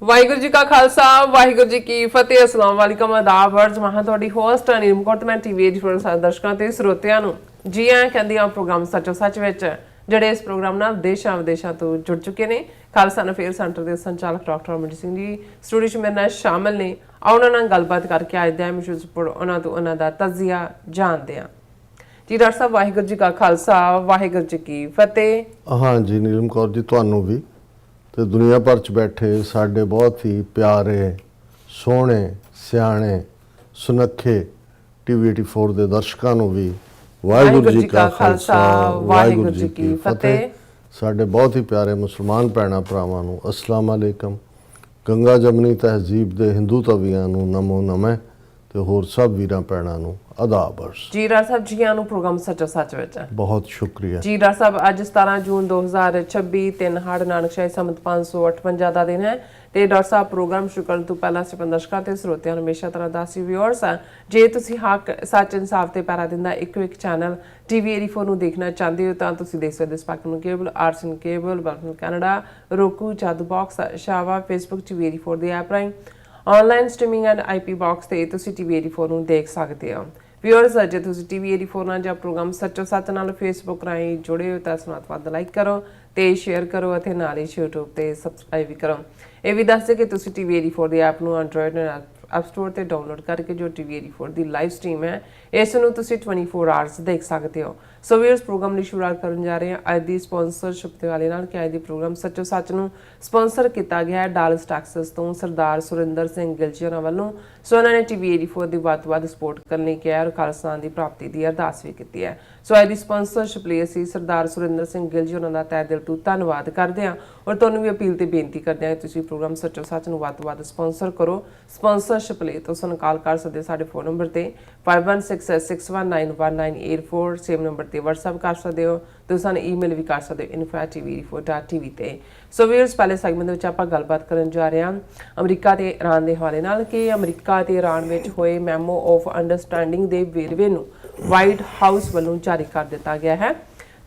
ਵਾਹਿਗੁਰੂ ਜੀ ਕਾ ਖਾਲਸਾ ਵਾਹਿਗੁਰੂ ਜੀ ਕੀ ਫਤਿਹ। ਅਸਲਾਮ ਵਾਲੇਕਮ ਆਦਾਬ ਅਰਜ਼ ਮਹਾਂ ਤੁਹਾਡੀ ਹੋਸਟ ਨੀਲਮ ਕੌਰ ਤੇ ਮੈਂ ਟੀਵੀ ਦੀ ਫੋਰ ਸਾਰੇ ਦਰਸ਼ਕਾਂ ਤੇ ਸਰੋਤਿਆਂ ਨੂੰ ਜੀ ਆਇਆਂ ਕਹਿੰਦੀ ਆ ਪ੍ਰੋਗਰਾਮ ਸੱਚੋ ਸੱਚ ਵਿੱਚ ਜਿਹੜੇ ਇਸ ਪ੍ਰੋਗਰਾਮ ਨਾਲ ਦੇਸ਼ਾਂ ਵਿਦੇਸ਼ਾਂ ਤੋਂ ਜੁੜ ਚੁੱਕੇ ਨੇ। ਖਾਲਸਾ ਅਫੇਅਰ ਸੈਂਟਰ ਦੇ ਸੰਚਾਲਕ ਡਾਕਟਰ ਅਮਰਜੀਤ ਸਿੰਘ ਜੀ ਸਟੂਡੀਓ 'ਚ ਮੇਰੇ ਨਾਲ ਸ਼ਾਮਲ ਨੇ। ਉਹਨਾਂ ਨਾਲ ਗੱਲਬਾਤ ਕਰਕੇ ਅੱਜ ਦਾ ਮਿਸ਼ਨ ਸਪੋਰਟ ਉਹਨਾਂ ਤੋਂ ਉਹਨਾਂ ਦਾ ਤਜ਼ੀਆ ਜਾਣਦੇ ਆ। ਜੀ ਡਾਕਟਰ ਸਾਹਿਬ ਵਾਹਿਗੁਰੂ ਜੀ ਕਾ ਖਾਲਸਾ ਵਾਹਿਗੁਰੂ ਜੀ ਕੀ ਫਤਿਹ। हाँ जी नीलम कौर जी ਤੁਹਾਨੂੰ ਵੀ ਤੇ ਦੁਨੀਆ ਭਰ ਚ ਬੈਠੇ ਸਾਡੇ ਬਹੁਤ ਹੀ ਪਿਆਰੇ ਸੋਹਣੇ ਸਿਆਣੇ ਸੁਨੱਖੇ ਟੀਵੀ 84 ਦੇ ਦਰਸ਼ਕਾਂ ਨੂੰ ਵੀ ਵਾਹਿਗੁਰੂ ਜੀ ਕਾ ਖਾਲਸਾ ਵਾਹਿਗੁਰੂ ਜੀ ਕੀ ਫਤਿਹ। ਸਾਡੇ ਬਹੁਤ ਹੀ ਪਿਆਰੇ ਮੁਸਲਮਾਨ ਭੈਣਾਂ ਭਰਾਵਾਂ ਨੂੰ ਅਸਲਾਮ ਅਲੈਕਮ। ਗੰਗਾ ਜਮਨੀ ਤਹਿਜ਼ੀਬ ਦੇ ਹਿੰਦੂ ਤਵੀਆਂ ਨੂੰ ਨਮੋ ਨਮः ਤੇ ਹੋਰ ਸਭ ਵੀਰਾਂ ਭੈਣਾਂ ਨੂੰ ਆਦਾਬ ਅਰਜ਼। ਜੀ ਡਾਕਟਰ ਸਾਹਿਬ ਜੀ ਆਇਆਂ ਨੂੰ ਪ੍ਰੋਗਰਾਮ ਸੱਚੋ ਸੱਚ ਵਿੱਚ ਬਹੁਤ ਸ਼ੁਕਰੀਆ ਜੀ ਡਾਕਟਰ ਸਾਹਿਬ। ਅੱਜ 17 ਜੂਨ 2026 3 ਹੜ ਨਾਨਕਸ਼ਾਹੀ ਸੰਮਤ 558 ਦਾ ਦਿਨ ਹੈ ਤੇ ਡਾਕਟਰ ਸਾਹਿਬ ਪ੍ਰੋਗਰਾਮ ਸ਼ੁਰੂ ਕਰਨ ਤੋਂ ਪਹਿਲਾਂ ਸਿਰਫ ਦਰਸ਼ਕਾਂ ਤੇ ਸਰੋਤਿਆਂ ਨੂੰ ਹਮੇਸ਼ਾ ਤਰ੍ਹਾਂ ਦੱਸੀ ਵਿਊਅਰਸ ਜੇ ਤੁਸੀਂ ਹੱਕ ਸੱਚ ਇਨਸਾਫ ਤੇ ਪੈਰਾ ਦਿੰਦਾ ਇੱਕੋ ਇੱਕ ਚੈਨਲ ਟੀਵੀ 84 ਨੂੰ ਦੇਖਣਾ ਚਾਹੁੰਦੇ ਹੋ ਤਾਂ ਤੁਸੀਂ ਦੇਖ ਸਕਦੇ ਸਪੈਕਟਰਮ ਕੇਬਲ ਆਰਸਨ ਕੇਬਲ ਬਲਕਨ ਕੈਨੇਡਾ ਰੋਕੂ ਜਾਦੂ ਬਾਕਸ ਸ਼ਾਵਾ ਫੇਸਬੁੱਕ ਟੀਵੀ 84 ਦੇ ਐਪ ਰਾਹੀਂ online streaming and IP box ਤੇ ਤੁਸੀਂ ਟੀਵੀ 84 ਨੂੰ ਦੇਖ ਸਕਦੇ ਹੋ। ਵਿਊਅਰਸ ਜੇ ਤੁਸੀਂ ਟੀਵੀ 84 ਨਾਲ ਜਾਂ ਪ੍ਰੋਗਰਾਮ ਸੱਚੋ ਸੱਚ ਨਾਲ ਫੇਸਬੁੱਕ ਰਾਹੀਂ ਜੁੜੇ ਹੋ ਤਾਂ ਇਸ ਨੂੰ ਵੱਧ ਲਾਈਕ ਕਰੋ ਤੇ ਸ਼ੇਅਰ ਕਰੋ ਅਤੇ ਨਾਲ ਹੀ YouTube ਤੇ ਸਬਸਕ੍ਰਾਈਬ ਵੀ ਕਰੋ। ਇਹ ਵੀ ਦੱਸ ਦਿਓ ਕਿ ਤੁਸੀਂ ਟੀਵੀ 84 ਦੀ ਐਪ ਨੂੰ ਐਂਡਰੋਇਡ ਐਪ ਸਟੋਰ ਤੇ ਡਾਊਨਲੋਡ ਕਰਕੇ ਜੋ ਟੀਵੀ 84 ਦੀ ਲਾਈਵ ਸਟ੍ਰੀਮ ਹੈ ਇਸ ਨੂੰ ਤੁਸੀਂ 24 ਆਵਰਸ ਦੇਖ ਸਕਦੇ ਹੋ। ਸੋ ਵੀਅਰਸ ਪ੍ਰੋਗਰਾਮ ਦੀ ਸ਼ੁਰੂਆਤ ਕਰਨ ਜਾ ਰਹੇ ਹਾਂ ਅੱਜ ਦੀ ਸਪਾਂਸਰਸ਼ਿਪ ਦੇ ਵਾਲੇ ਨਾਲ ਕਿ ਅੱਜ ਦੀ ਪ੍ਰੋਗਰਾਮ ਸੱਚੋ ਸੱਚ ਨੂੰ ਸਪਾਂਸਰ ਕੀਤਾ ਗਿਆ ਹੈ ਡਾਲਸ ਟੈਕਸਸ ਤੋਂ ਸਰਦਾਰ ਸੁਰਿੰਦਰ ਸਿੰਘ ਗਿੱਲ ਜੀ ਹੋਰਾਂ ਵੱਲੋਂ। ਸੋ ਉਹਨਾਂ ਨੇ ਟੀਵੀ 84 ਦੀ ਵੱਧ ਤੋਂ ਵੱਧ ਸਪੋਰਟ ਕਰਨ ਲਈ ਕਿਹਾ ਔਰ ਖਾਲਸਾ ਦੀ ਪ੍ਰਾਪਤੀ ਦੀ ਅਰਦਾਸ ਵੀ ਕੀਤੀ ਹੈ। ਸੋ ਅੱਜ ਦੀ ਸਪਾਂਸਰਸ਼ਿਪ ਲਈ ਅਸੀਂ ਸਰਦਾਰ ਸੁਰਿੰਦਰ ਸਿੰਘ ਗਿੱਲ ਜੀ ਹੋਰਾਂ ਦਾ ਤਹਿ ਦਿਲ ਤੋਂ ਧੰਨਵਾਦ ਕਰਦੇ ਹਾਂ ਔਰ ਤੁਹਾਨੂੰ ਵੀ ਅਪੀਲ ਤੇ ਬੇਨਤੀ ਕਰਦੇ ਹਾਂ ਕਿ ਤੁਸੀਂ ਪ੍ਰੋਗਰਾਮ ਸੱਚੋ ਸੱਚ ਨੂੰ ਵੱਧ ਤੋਂ ਵੱਧ ਸਪਾਂਸਰ ਕਰੋ। ਸਪਾਂਸਰਸ਼ਿਪ ਲਈ ਤੁਸੀਂ ਕਾਲ ਕਰ ਸਕਦੇ ਸਾਡੇ ਫੋਨ ਨੰਬਰ ਤੇ 5166619184 ਸੇਮ ਨੰਬਰ ਤੇ WhatsApp ਕਰ ਸਕਦੇ ਹੋ। ਤੁਸੀਂ ਸਾਨੂੰ ਈਮੇਲ ਵੀ ਕਰ ਸਕਦੇ ਹੋ info@tv84.tv ਤੇ। ਸੋ ਵੀਅਰਸ ਪਹਿਲੇ ਸੈਗਮੈਂਟ ਦੇ ਵਿੱਚ ਆਪਾਂ ਗੱਲਬਾਤ ਕਰਨ ਜਾ ਰਹੇ ਹਾਂ ਅਮਰੀਕਾ ਤੇ ਇਰਾਨ ਦੇ ਹਵਾਲੇ ਨਾਲ ਕਿ ਅਮਰੀਕਾ ਤੇ ਇਰਾਨ ਵਿੱਚ ਹੋਏ ਮੈਮੋ ਆਫ ਅੰਡਰਸਟੈਂਡਿੰਗ ਦੇ ਵੇਰਵੇ ਨੂੰ ਵਾਈਟ ਹਾਊਸ ਵੱਲੋਂ ਜਾਰੀ ਕਰ ਦਿੱਤਾ ਗਿਆ ਹੈ।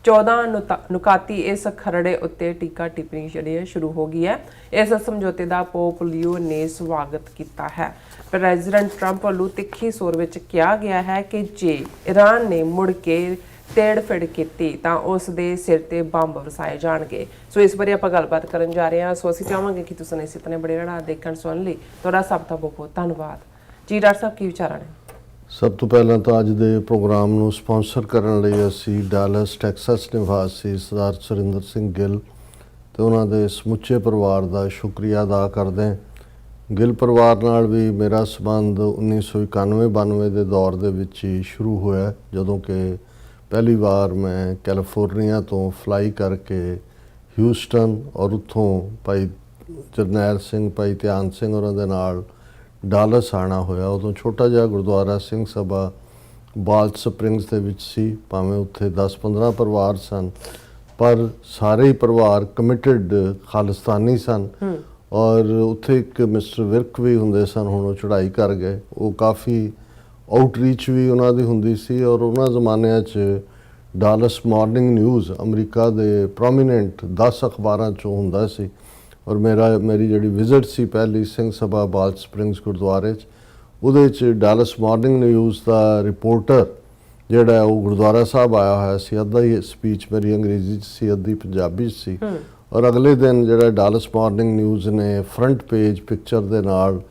14 ਨੁਕਾਤੀ ਇਸ ਖਰੜੇ ਉੱਤੇ ਟੀਕਾ ਟਿੱਪਣੀ ਜਿਹੜੀ ਹੈ ਸ਼ੁਰੂ ਹੋ ਗਈ ਹੈ। ਇਸ ਸਮਝੌਤੇ ਦਾ ਪੋਪ ਲਿਓ ਨੇ ਸਵਾਗਤ ਕੀਤਾ ਹੈ। ਪ੍ਰੈਜ਼ੀਡੈਂਟ ਟਰੰਪ ਵੱਲੋਂ ਤਿੱਖੀ ਸੌਰ ਵਿੱਚ ਕਿਹਾ ਗਿਆ ਹੈ ਕਿ ਜੇ ਇਰਾਨ ਨੇ ਮੁੜ ਕੇ ਤੇੜ-ਫੇੜ ਕੀਤੀ ਤਾਂ ਉਸ ਦੇ ਸਿਰ ਤੇ ਬੰਬ ਵਰਸਾਏ ਜਾਣਗੇ। ਸੋ ਇਸ ਬਾਰੇ ਆਪਾਂ ਗੱਲਬਾਤ ਕਰਨ ਜਾ ਰਹੇ ਹਾਂ। ਸੋ ਅਸੀਂ ਚਾਹਾਂਗੇ ਕਿ ਤੁਸੀਂ ਇਸੇ ਤਰ੍ਹਾਂ ਬੜੇ ਰੜਾ ਦੇਖਣ ਸੁਣਨ ਲਈ ਤੁਹਾਡਾ ਸਭ ਦਾ ਬਹੁਤ ਬਹੁਤ ਧੰਨਵਾਦ। ਜੀ ਡਾਕਟਰ ਸਾਹਿਬ ਕੀ ਵਿਚਾਰਾਂ ਨੇ? ਸਭ ਤੋਂ ਪਹਿਲਾਂ ਤਾਂ ਅੱਜ ਦੇ ਪ੍ਰੋਗਰਾਮ ਨੂੰ ਸਪਾਂਸਰ ਕਰਨ ਲਈ ਅਸੀਂ ਡਾਲਸ ਟੈਕਸਸ ਨਿਵਾਸੀ ਸਰਦਾਰ ਸੁਰਿੰਦਰ ਸਿੰਘ ਗਿੱਲ ਤੇ ਉਹਨਾਂ ਦੇ ਸਮੁੱਚੇ ਪਰਿਵਾਰ ਦਾ ਸ਼ੁਕਰੀਆ ਅਦਾ ਕਰਦੇ ਹਾਂ। ਗਿੱਲ ਪਰਿਵਾਰ ਨਾਲ ਵੀ ਮੇਰਾ ਸੰਬੰਧ 1991-92 ਦੇ ਦੌਰ ਦੇ ਵਿੱਚ ਹੀ ਸ਼ੁਰੂ ਹੋਇਆ ਜਦੋਂ ਕਿ ਪਹਿਲੀ ਵਾਰ ਮੈਂ ਕੈਲੀਫੋਰਨੀਆ ਤੋਂ ਫਲਾਈ ਕਰਕੇ ਹਿਊਸਟਨ ਔਰ ਉੱਥੋਂ ਭਾਈ ਜਰਨੈਲ ਸਿੰਘ ਭਾਈ ਧਿਆਨ ਸਿੰਘ ਉਹਨਾਂ ਦੇ ਨਾਲ ਡਾਲਸ ਆਉਣਾ ਹੋਇਆ। ਉਦੋਂ ਛੋਟਾ ਜਿਹਾ ਗੁਰਦੁਆਰਾ ਸਿੰਘ ਸਭਾ ਬਾਲਟ ਸਪ੍ਰਿੰਗਸ ਦੇ ਵਿੱਚ ਸੀ। ਭਾਵੇਂ ਉੱਥੇ 10-15 ਪਰਿਵਾਰ ਸਨ ਪਰ ਸਾਰੇ ਹੀ ਪਰਿਵਾਰ ਕਮਿਟਡ ਖਾਲਿਸਤਾਨੀ ਸਨ ਔਰ ਉੱਥੇ ਇੱਕ ਮਿਸਟਰ ਵਿਰਕ ਵੀ ਹੁੰਦੇ ਸਨ। ਹੁਣ ਉਹ ਚੜ੍ਹਾਈ ਕਰ ਗਏ। ਉਹ ਕਾਫੀ ਆਊਟਰੀਚ ਵੀ ਉਹਨਾਂ ਦੀ ਹੁੰਦੀ ਸੀ ਔਰ ਉਹਨਾਂ ਜ਼ਮਾਨਿਆਂ 'ਚ ਡਾਲਸ ਮਾਰਨਿੰਗ ਨਿਊਜ਼ ਅਮਰੀਕਾ ਦੇ ਪ੍ਰੋਮੀਨੈਂਟ 10 ਅਖਬਾਰਾਂ 'ਚੋਂ ਹੁੰਦਾ ਸੀ ਔਰ ਮੇਰੀ ਜਿਹੜੀ ਵਿਜ਼ਿਟ ਸੀ ਪਹਿਲੀ ਸਿੰਘ ਸਭਾ ਬਾਲਟ ਸਪ੍ਰਿੰਗਸ ਗੁਰਦੁਆਰੇ 'ਚ ਉਹਦੇ 'ਚ ਡਾਲਸ ਮਾਰਨਿੰਗ ਨਿਊਜ਼ ਦਾ ਰਿਪੋਰਟਰ ਜਿਹੜਾ ਉਹ ਗੁਰਦੁਆਰਾ ਸਾਹਿਬ ਆਇਆ ਹੋਇਆ ਸੀ। ਅੱਧਾ ਹੀ ਸਪੀਚ ਮੇਰੀ ਅੰਗਰੇਜ਼ੀ 'ਚ ਸੀ ਅੱਧੀ ਪੰਜਾਬੀ 'ਚ ਸੀ ਔਰ ਅਗਲੇ ਦਿਨ ਜਿਹੜਾ ਡਾਲਸ ਮਾਰਨਿੰਗ ਨਿਊਜ਼ ਨੇ ਫਰੰਟ ਪੇਜ ਪਿਕਚਰ ਦੇ ਨਾਲ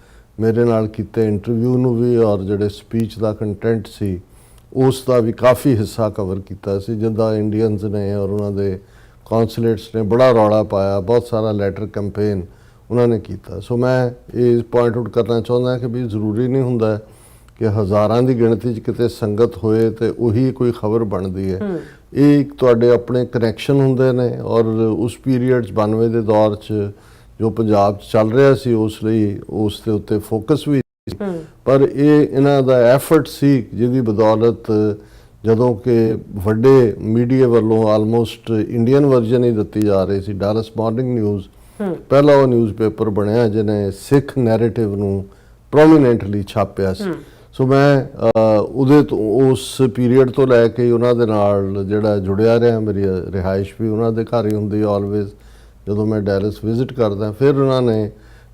ਮੇਰੇ ਨਾਲ ਕੀਤੇ ਇੰਟਰਵਿਊ ਨੂੰ ਵੀ ਔਰ ਜਿਹੜੇ ਸਪੀਚ ਦਾ ਕੰਟੈਂਟ ਸੀ ਉਸ ਦਾ ਵੀ ਕਾਫੀ ਹਿੱਸਾ ਕਵਰ ਕੀਤਾ ਸੀ। ਜਿੱਦਾਂ ਇੰਡੀਅਨਸ ਨੇ ਔਰ ਉਹਨਾਂ ਦੇ ਕੌਂਸੂਲੇਟਸ ਨੇ ਬੜਾ ਰੌਲਾ ਪਾਇਆ, ਬਹੁਤ ਸਾਰਾ ਲੈਟਰ ਕੈਂਪੇਨ ਉਹਨਾਂ ਨੇ ਕੀਤਾ। ਸੋ ਮੈਂ ਇਹ ਪੁਆਇੰਟ ਆਊਟ ਕਰਨਾ ਚਾਹੁੰਦਾ ਕਿ ਵੀ ਜ਼ਰੂਰੀ ਨਹੀਂ ਹੁੰਦਾ ਕਿ ਹਜ਼ਾਰਾਂ ਦੀ ਗਿਣਤੀ 'ਚ ਕਿਤੇ ਸੰਗਤ ਹੋਏ ਤੇ ਉਹੀ ਕੋਈ ਖਬਰ ਬਣਦੀ ਹੈ। ਇਹ ਇੱਕ ਤੁਹਾਡੇ ਆਪਣੇ ਕਨੈਕਸ਼ਨ ਹੁੰਦੇ ਨੇ ਔਰ ਉਸ ਪੀਰੀਅਡ 'ਚ 92 ਦੇ ਦੌਰ 'ਚ ਜੋ ਪੰਜਾਬ 'ਚ ਚੱਲ ਰਿਹਾ ਸੀ ਉਸ ਲਈ ਉਸ ਦੇ ਉੱਤੇ ਫੋਕਸ ਵੀ ਸੀ ਪਰ ਇਹ ਇਹਨਾਂ ਦਾ ਐਫਰਟ ਸੀ ਜਿਹਦੀ ਬਦੌਲਤ ਜਦੋਂ ਕਿ ਵੱਡੇ ਮੀਡੀਆ ਵੱਲੋਂ ਆਲਮੋਸਟ ਇੰਡੀਅਨ ਵਰਜ਼ਨ ਹੀ ਦਿੱਤੀ ਜਾ ਰਹੀ ਸੀ। ਡਾਲਸ ਮਾਰਨਿੰਗ ਨਿਊਜ਼ ਪਹਿਲਾ ਉਹ ਨਿਊਜ਼ਪੇਪਰ ਬਣਿਆ ਜਿਹਨੇ ਸਿੱਖ ਨੈਰੇਟਿਵ ਨੂੰ ਪ੍ਰੋਮੀਨੈਂਟਲੀ ਛਾਪਿਆ ਸੀ। ਸੋ ਮੈਂ ਉਹਦੇ ਤੋਂ ਉਸ ਪੀਰੀਅਡ ਤੋਂ ਲੈ ਕੇ ਉਹਨਾਂ ਦੇ ਨਾਲ ਜਿਹੜਾ ਜੁੜਿਆ ਰਿਹਾ। ਮੇਰੀ ਰਿਹਾਇਸ਼ ਵੀ ਉਹਨਾਂ ਦੇ ਘਰ ਹੀ ਹੁੰਦੀ ਆਲਵੇਜ਼ ਜਦੋਂ ਮੈਂ ਡੈਲਸ ਵਿਜ਼ਿਟ ਕਰਦਾ। ਫਿਰ ਉਹਨਾਂ ਨੇ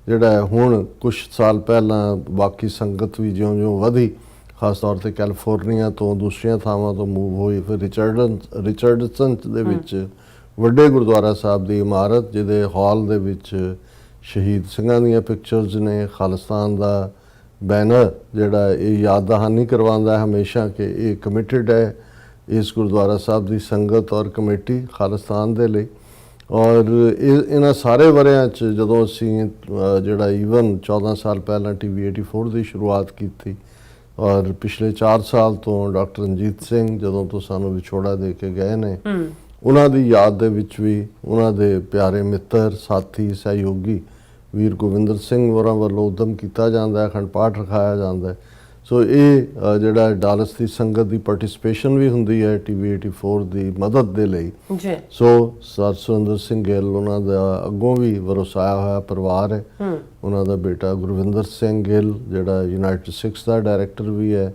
ਜਿਹੜਾ ਹੈ ਹੁਣ ਕੁਝ ਸਾਲ ਪਹਿਲਾਂ ਬਾਕੀ ਸੰਗਤ ਵੀ ਜਿਉਂ-ਜਿਉਂ ਵਧੀ, ਖਾਸ ਤੌਰ ਤੇ ਕੈਲੀਫੋਰਨੀਆ ਤੋਂ ਦੂਸਰੀਆਂ ਥਾਵਾਂ ਤੋਂ ਮੂਵ ਹੋਈ, ਫਿਰ ਰਿਚਰਡਸਨ ਦੇ ਵਿੱਚ ਵੱਡੇ ਗੁਰਦੁਆਰਾ ਸਾਹਿਬ ਦੀ ਇਮਾਰਤ ਜਿਹਦੇ ਹਾਲ ਦੇ ਵਿੱਚ ਸ਼ਹੀਦ ਸਿੰਘਾਂ ਦੀਆਂ ਪਿਕਚਰਸ ਨੇ, ਖਾਲਿਸਤਾਨ ਦਾ ਬੈਨਰ ਜਿਹੜਾ ਇਹ ਯਾਦ ਦਹਾਨੀ ਕਰਵਾਉਂਦਾ ਹਮੇਸ਼ਾ ਕਿ ਇਹ ਕਮਿਟਡ ਹੈ ਇਸ ਗੁਰਦੁਆਰਾ ਸਾਹਿਬ ਦੀ ਸੰਗਤ ਔਰ ਕਮੇਟੀ ਖਾਲਿਸਤਾਨ ਦੇ ਲਈ। ਔਰ ਇਹਨਾਂ ਸਾਰੇ ਵਰਿਆਂ 'ਚ ਜਦੋਂ ਅਸੀਂ ਜਿਹੜਾ ਈਵਨ 14 ਸਾਲ ਪਹਿਲਾਂ TV 84 ਦੀ ਸ਼ੁਰੂਆਤ ਕੀਤੀ ਔਰ ਪਿਛਲੇ 4 ਸਾਲ ਤੋਂ ਡਾਕਟਰ ਰਣਜੀਤ ਸਿੰਘ ਜਦੋਂ ਤੋਂ ਸਾਨੂੰ ਵਿਛੋੜਾ ਦੇ ਕੇ ਗਏ ਨੇ, ਉਹਨਾਂ ਦੀ ਯਾਦ ਦੇ ਵਿੱਚ ਵੀ ਉਹਨਾਂ ਦੇ ਪਿਆਰੇ ਮਿੱਤਰ, ਸਾਥੀ, ਸਹਿਯੋਗੀ ਵੀਰ ਗੋਬਿੰਦਰ ਸਿੰਘ ਹੋਰਾਂ ਵੱਲੋਂ ਉਦਮ ਕੀਤਾ ਜਾਂਦਾ ਹੈ, ਅਖੰਡ ਪਾਠ ਰਖਾਇਆ ਜਾਂਦਾ ਹੈ। ਸੋ ਇਹ ਜਿਹੜਾ ਡਾਲਸ ਦੀ ਸੰਗਤ ਦੀ ਪਾਰਟਿਸਿਪੇਸ਼ਨ ਵੀ ਹੁੰਦੀ ਹੈ TV 84 ਦੀ ਮਦਦ ਦੇ ਲਈ ਜੀ। ਸੋ ਸਰ ਸੁਰਿੰਦਰ ਸਿੰਘ ਗਿੱਲ ਉਹਨਾਂ ਦਾ ਅੱਗੋਂ ਵੀ ਵਰਸਾਇਆ ਹੋਇਆ ਪਰਿਵਾਰ ਹੈ। ਉਹਨਾਂ ਦਾ ਬੇਟਾ ਗੁਰਵਿੰਦਰ ਸਿੰਘ ਗਿੱਲ ਜਿਹੜਾ ਯੂਨਾਈਟਿਡ ਸਿੱਖਸ ਦਾ ਡਾਇਰੈਕਟਰ ਵੀ ਹੈ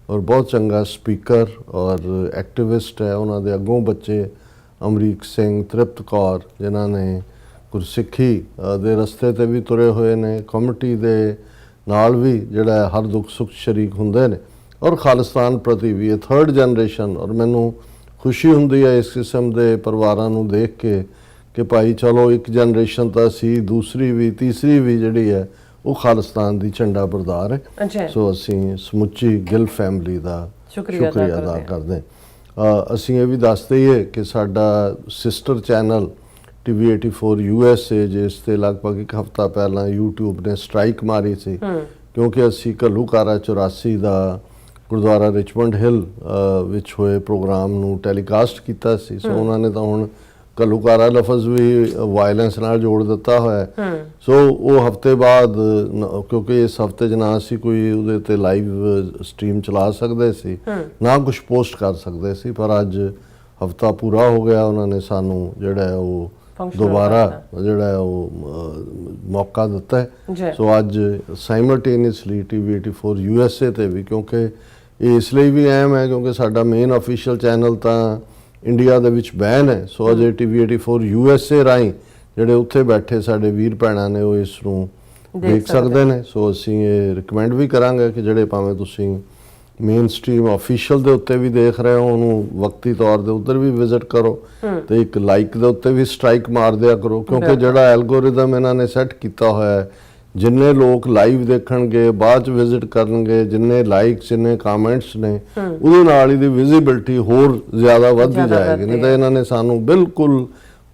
ਔਰ ਬਹੁਤ ਚੰਗਾ ਸਪੀਕਰ ਔਰ ਐਕਟਿਵਿਸਟ ਹੈ। ਉਹਨਾਂ ਦੇ ਅੱਗੋਂ ਬੱਚੇ ਅਮਰੀਕ ਸਿੰਘ, ਤ੍ਰਿਪਤ ਕੌਰ ਜਿਨ੍ਹਾਂ ਨੇ ਗੁਰਸਿੱਖੀ ਦੇ ਰਸਤੇ ਤੇ ਵੀ ਤੁਰੇ ਹੋਏ ਨੇ, ਕਮੇਟੀ ਦੇ ਨਾਲ ਵੀ ਜਿਹੜਾ ਹਰ ਦੁੱਖ ਸੁੱਖ ਸ਼ਰੀਕ ਹੁੰਦੇ ਨੇ ਔਰ ਖਾਲਿਸਤਾਨ ਪ੍ਰਤੀ ਵੀ ਇਹ 3rd ਜਨਰੇਸ਼ਨ। ਔਰ ਮੈਨੂੰ ਖੁਸ਼ੀ ਹੁੰਦੀ ਹੈ ਇਸ ਕਿਸਮ ਦੇ ਪਰਿਵਾਰਾਂ ਨੂੰ ਦੇਖ ਕੇ ਕਿ ਭਾਈ ਚਲੋ ਇੱਕ ਜਨਰੇਸ਼ਨ ਤਾਂ ਸੀ, ਦੂਸਰੀ ਵੀ ਤੀਸਰੀ ਵੀ ਜਿਹੜੀ ਹੈ ਉਹ ਖਾਲਿਸਤਾਨ ਦੀ ਝੰਡਾ ਬਰਦਾਰ ਹੈ। ਸੋ ਅਸੀਂ ਸਮੁੱਚੀ ਗਿੱਲ ਫੈਮਿਲੀ ਦਾ ਸ਼ੁਕਰੀਆ ਅਦਾ ਕਰਦੇ ਹਾਂ। ਅਸੀਂ ਇਹ ਵੀ ਦੱਸਦੇ ਹੀ ਕਿ ਸਾਡਾ ਸਿਸਟਰ ਚੈਨਲ TV 84 USA ਜਿਸ ਤੇ ਲਗਭਗ ਇੱਕ ਹਫ਼ਤਾ ਪਹਿਲਾਂ YouTube ਨੇ ਸਟ੍ਰਾਈਕ ਮਾਰੀ ਸੀ ਕਿਉਂਕਿ ਅਸੀਂ ਘੱਲੂਘਾਰਾ 84 ਦਾ ਗੁਰਦੁਆਰਾ ਰਿਚਮੰਡ ਹਿੱਲ ਵਿੱਚ ਹੋਏ ਪ੍ਰੋਗਰਾਮ ਨੂੰ ਟੈਲੀਕਾਸਟ ਕੀਤਾ ਸੀ। ਸੋ ਉਹਨਾਂ ਨੇ ਤਾਂ ਹੁਣ ਘੱਲੂਘਾਰਾ ਲਫ਼ਜ਼ ਵੀ ਵਾਇਲੈਂਸ ਨਾਲ ਜੋੜ ਦਿੱਤਾ ਹੋਇਆ। ਸੋ ਉਹ ਹਫ਼ਤੇ ਬਾਅਦ ਕਿਉਂਕਿ ਇਸ ਹਫ਼ਤੇ 'ਚ ਨਾ ਅਸੀਂ ਕੋਈ ਉਹਦੇ ਤੇ ਲਾਈਵ ਸਟ੍ਰੀਮ ਚਲਾ ਸਕਦੇ ਸੀ, ਨਾ ਕੁਝ ਪੋਸਟ ਕਰ ਸਕਦੇ ਸੀ, ਪਰ ਅੱਜ ਹਫ਼ਤਾ ਪੂਰਾ ਹੋ ਗਿਆ ਉਹਨਾਂ ਨੇ ਸਾਨੂੰ ਜਿਹੜਾ ਉਹ ਦੁਬਾਰਾ ਜਿਹੜਾ ਉਹ ਮੌਕਾ ਦਿੱਤਾ ਹੈ। ਸੋ ਅੱਜ ਸਾਈਮਲਟੇਨੀਅਸਲੀ TV 84 USA ਤੇ ਵੀ, ਕਿਉਂਕਿ ਇਹ ਇਸ ਲਈ ਵੀ ਅਹਿਮ ਹੈ ਕਿਉਂਕਿ ਸਾਡਾ ਮੇਨ ਅਫੀਸ਼ੀਅਲ ਚੈਨਲ ਤਾਂ ਇੰਡੀਆ ਦੇ ਵਿੱਚ ਬੈਨ ਹੈ। ਸੋ ਅਜੇ TV 84 USA ਰਾਹੀਂ ਜਿਹੜੇ ਉੱਥੇ ਬੈਠੇ ਸਾਡੇ ਵੀਰ ਭੈਣਾਂ ਨੇ ਉਹ ਇਸ ਨੂੰ ਦੇਖ ਸਕਦੇ ਨੇ। ਸੋ ਅਸੀਂ ਇਹ ਰਿਕਮੈਂਡ ਵੀ ਕਰਾਂਗੇ ਕਿ ਜਿਹੜੇ ਭਾਵੇਂ ਤੁਸੀਂ ਮੇਨ ਸਟ੍ਰੀਮ ਆਫੀਸ਼ੀਅਲ ਦੇ ਉੱਤੇ ਵੀ ਦੇਖ ਰਹੇ ਹੋ ਉਹਨੂੰ ਵਕਤੀ ਤੌਰ ਦੇ ਉੱਧਰ ਵੀ ਵਿਜ਼ਿਟ ਕਰੋ ਤੇ ਇੱਕ ਲਾਈਕ ਦੇ ਉੱਤੇ ਵੀ ਸਟ੍ਰਾਈਕ ਮਾਰ ਦਿਆ ਕਰੋ ਕਿਉਂਕਿ ਜਿਹੜਾ ਐਲਗੋਰਿਦਮ ਇਹਨਾਂ ਨੇ ਸੈੱਟ ਕੀਤਾ ਹੋਇਆ ਹੈ, ਜਿੰਨੇ ਲੋਕ ਲਾਈਵ ਦੇਖਣਗੇ, ਬਾਅਦ ਚ ਵਿਜ਼ਿਟ ਕਰਨਗੇ, ਜਿੰਨੇ ਲਾਈਕਸ, ਜਿੰਨੇ ਕਮੈਂਟਸ ਨੇ, ਉਹਦੇ ਨਾਲ ਇਹਦੀ ਵਿਜ਼ਿਬਿਲਟੀ ਹੋਰ ਜ਼ਿਆਦਾ ਵੱਧਦੀ ਜਾਏਗੀ। ਨਹੀਂ ਤਾਂ ਇਹਨਾਂ ਨੇ ਸਾਨੂੰ ਬਿਲਕੁਲ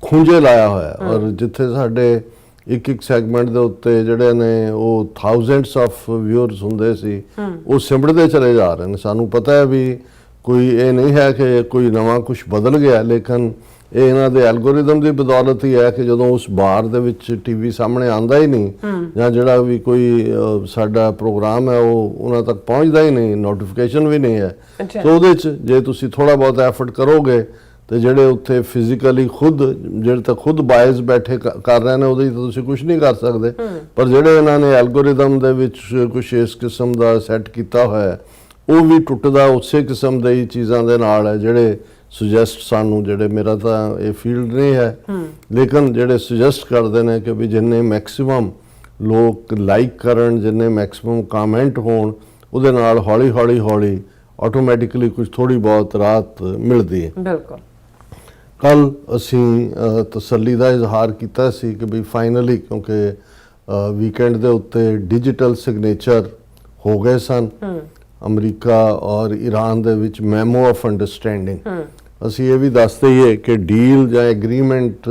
ਖੁੰਝੇ ਲਾਇਆ ਹੋਇਆ ਔਰ ਜਿੱਥੇ ਸਾਡੇ ਇੱਕ ਸੈਗਮੈਂਟ ਦੇ ਉੱਤੇ ਜਿਹੜੇ ਨੇ ਉਹ ਥਾਊਜ਼ੈਂਡਸ ਆਫ ਵਿਊਅਰਸ ਹੁੰਦੇ ਸੀ ਉਹ ਸਿਮੜਦੇ ਚਲੇ ਜਾ ਰਹੇ ਨੇ। ਸਾਨੂੰ ਪਤਾ ਹੈ ਵੀ ਕੋਈ ਇਹ ਨਹੀਂ ਹੈ ਕਿ ਕੋਈ ਨਵਾਂ ਕੁਝ ਬਦਲ ਗਿਆ, ਲੇਕਿਨ ਇਹ ਇਹਨਾਂ ਦੇ ਐਲਗੋਰਿਦਮ ਦੀ ਬਦੌਲਤ ਹੀ ਹੈ ਕਿ ਜਦੋਂ ਉਸ ਬਾਰ ਦੇ ਵਿੱਚ TV ਸਾਹਮਣੇ ਆਂਦਾ ਹੀ ਨਹੀਂ ਜਾਂ ਜਿਹੜਾ ਵੀ ਕੋਈ ਸਾਡਾ ਪ੍ਰੋਗਰਾਮ ਹੈ ਉਹ ਉਹਨਾਂ ਤੱਕ ਪਹੁੰਚਦਾ ਹੀ ਨਹੀਂ, ਨੋਟੀਫਿਕੇਸ਼ਨ ਵੀ ਨਹੀਂ ਹੈ। ਸੋ ਉਹਦੇ 'ਚ ਜੇ ਤੁਸੀਂ ਥੋੜਾ ਬਹੁਤ ਐਫਰਟ ਕਰੋਗੇ ਤੇ ਜਿਹੜੇ ਉੱਥੇ ਫਿਜ਼ੀਕਲੀ ਜਿਹੜੇ ਤਾਂ ਖੁਦ ਬਾਇਸ ਬੈਠੇ ਕਰ ਰਹੇ ਨੇ ਉਹਦੇ ਤਾਂ ਤੁਸੀਂ ਕੁਝ ਨਹੀਂ ਕਰ ਸਕਦੇ, ਪਰ ਜਿਹੜੇ ਇਹਨਾਂ ਨੇ ਐਲਗੋਰਿਦਮ ਦੇ ਵਿੱਚ ਕੁਝ ਇਸ ਕਿਸਮ ਦਾ ਸੈੱਟ ਕੀਤਾ ਹੋਇਆ ਉਹ ਵੀ ਟੁੱਟਦਾ ਉਸੇ ਕਿਸਮ ਦੇ ਹੀ ਚੀਜ਼ਾਂ ਦੇ ਨਾਲ ਹੈ ਜਿਹੜੇ ਸੁਜੈਸਟ ਸਾਨੂੰ, ਜਿਹੜੇ ਮੇਰਾ ਤਾਂ ਇਹ ਫੀਲਡ ਨਹੀਂ ਹੈ ਲੇਕਿਨ ਜਿਹੜੇ ਸੁਜੈਸਟ ਕਰਦੇ ਨੇ ਕਿ ਵੀ ਜਿੰਨੇ ਮੈਕਸਿਮਮ ਲੋਕ ਲਾਈਕ ਕਰਨ, ਜਿੰਨੇ ਮੈਕਸਿਮਮ ਕਮੈਂਟ ਹੋਣ, ਉਹਦੇ ਨਾਲ ਹੌਲੀ ਆਟੋਮੈਟਿਕਲੀ ਕੁਝ ਥੋੜੀ ਬਹੁਤ ਰਾਹਤ ਮਿਲਦੀ ਹੈ। ਬਿਲਕੁਲ। ਕੱਲ ਅਸੀਂ ਤਸੱਲੀ ਦਾ ਇਜ਼ਹਾਰ ਕੀਤਾ ਸੀ ਕਿ ਵੀ ਫਾਈਨਲੀ ਕਿਉਂਕਿ ਵੀਕਐਂਡ ਦੇ ਉੱਤੇ ਡਿਜੀਟਲ ਸਿਗਨੇਚਰ ਹੋ ਗਏ ਸਨ ਅਮਰੀਕਾ ਔਰ ਈਰਾਨ ਦੇ ਵਿੱਚ ਮੈਮੋ ਆਫ ਅੰਡਰਸਟੈਂਡਿੰਗ। ਅਸੀਂ ਇਹ ਵੀ ਦੱਸਦੇ ਹੀ ਹੈ ਕਿ ਡੀਲ ਜਾਂ ਐਗਰੀਮੈਂਟ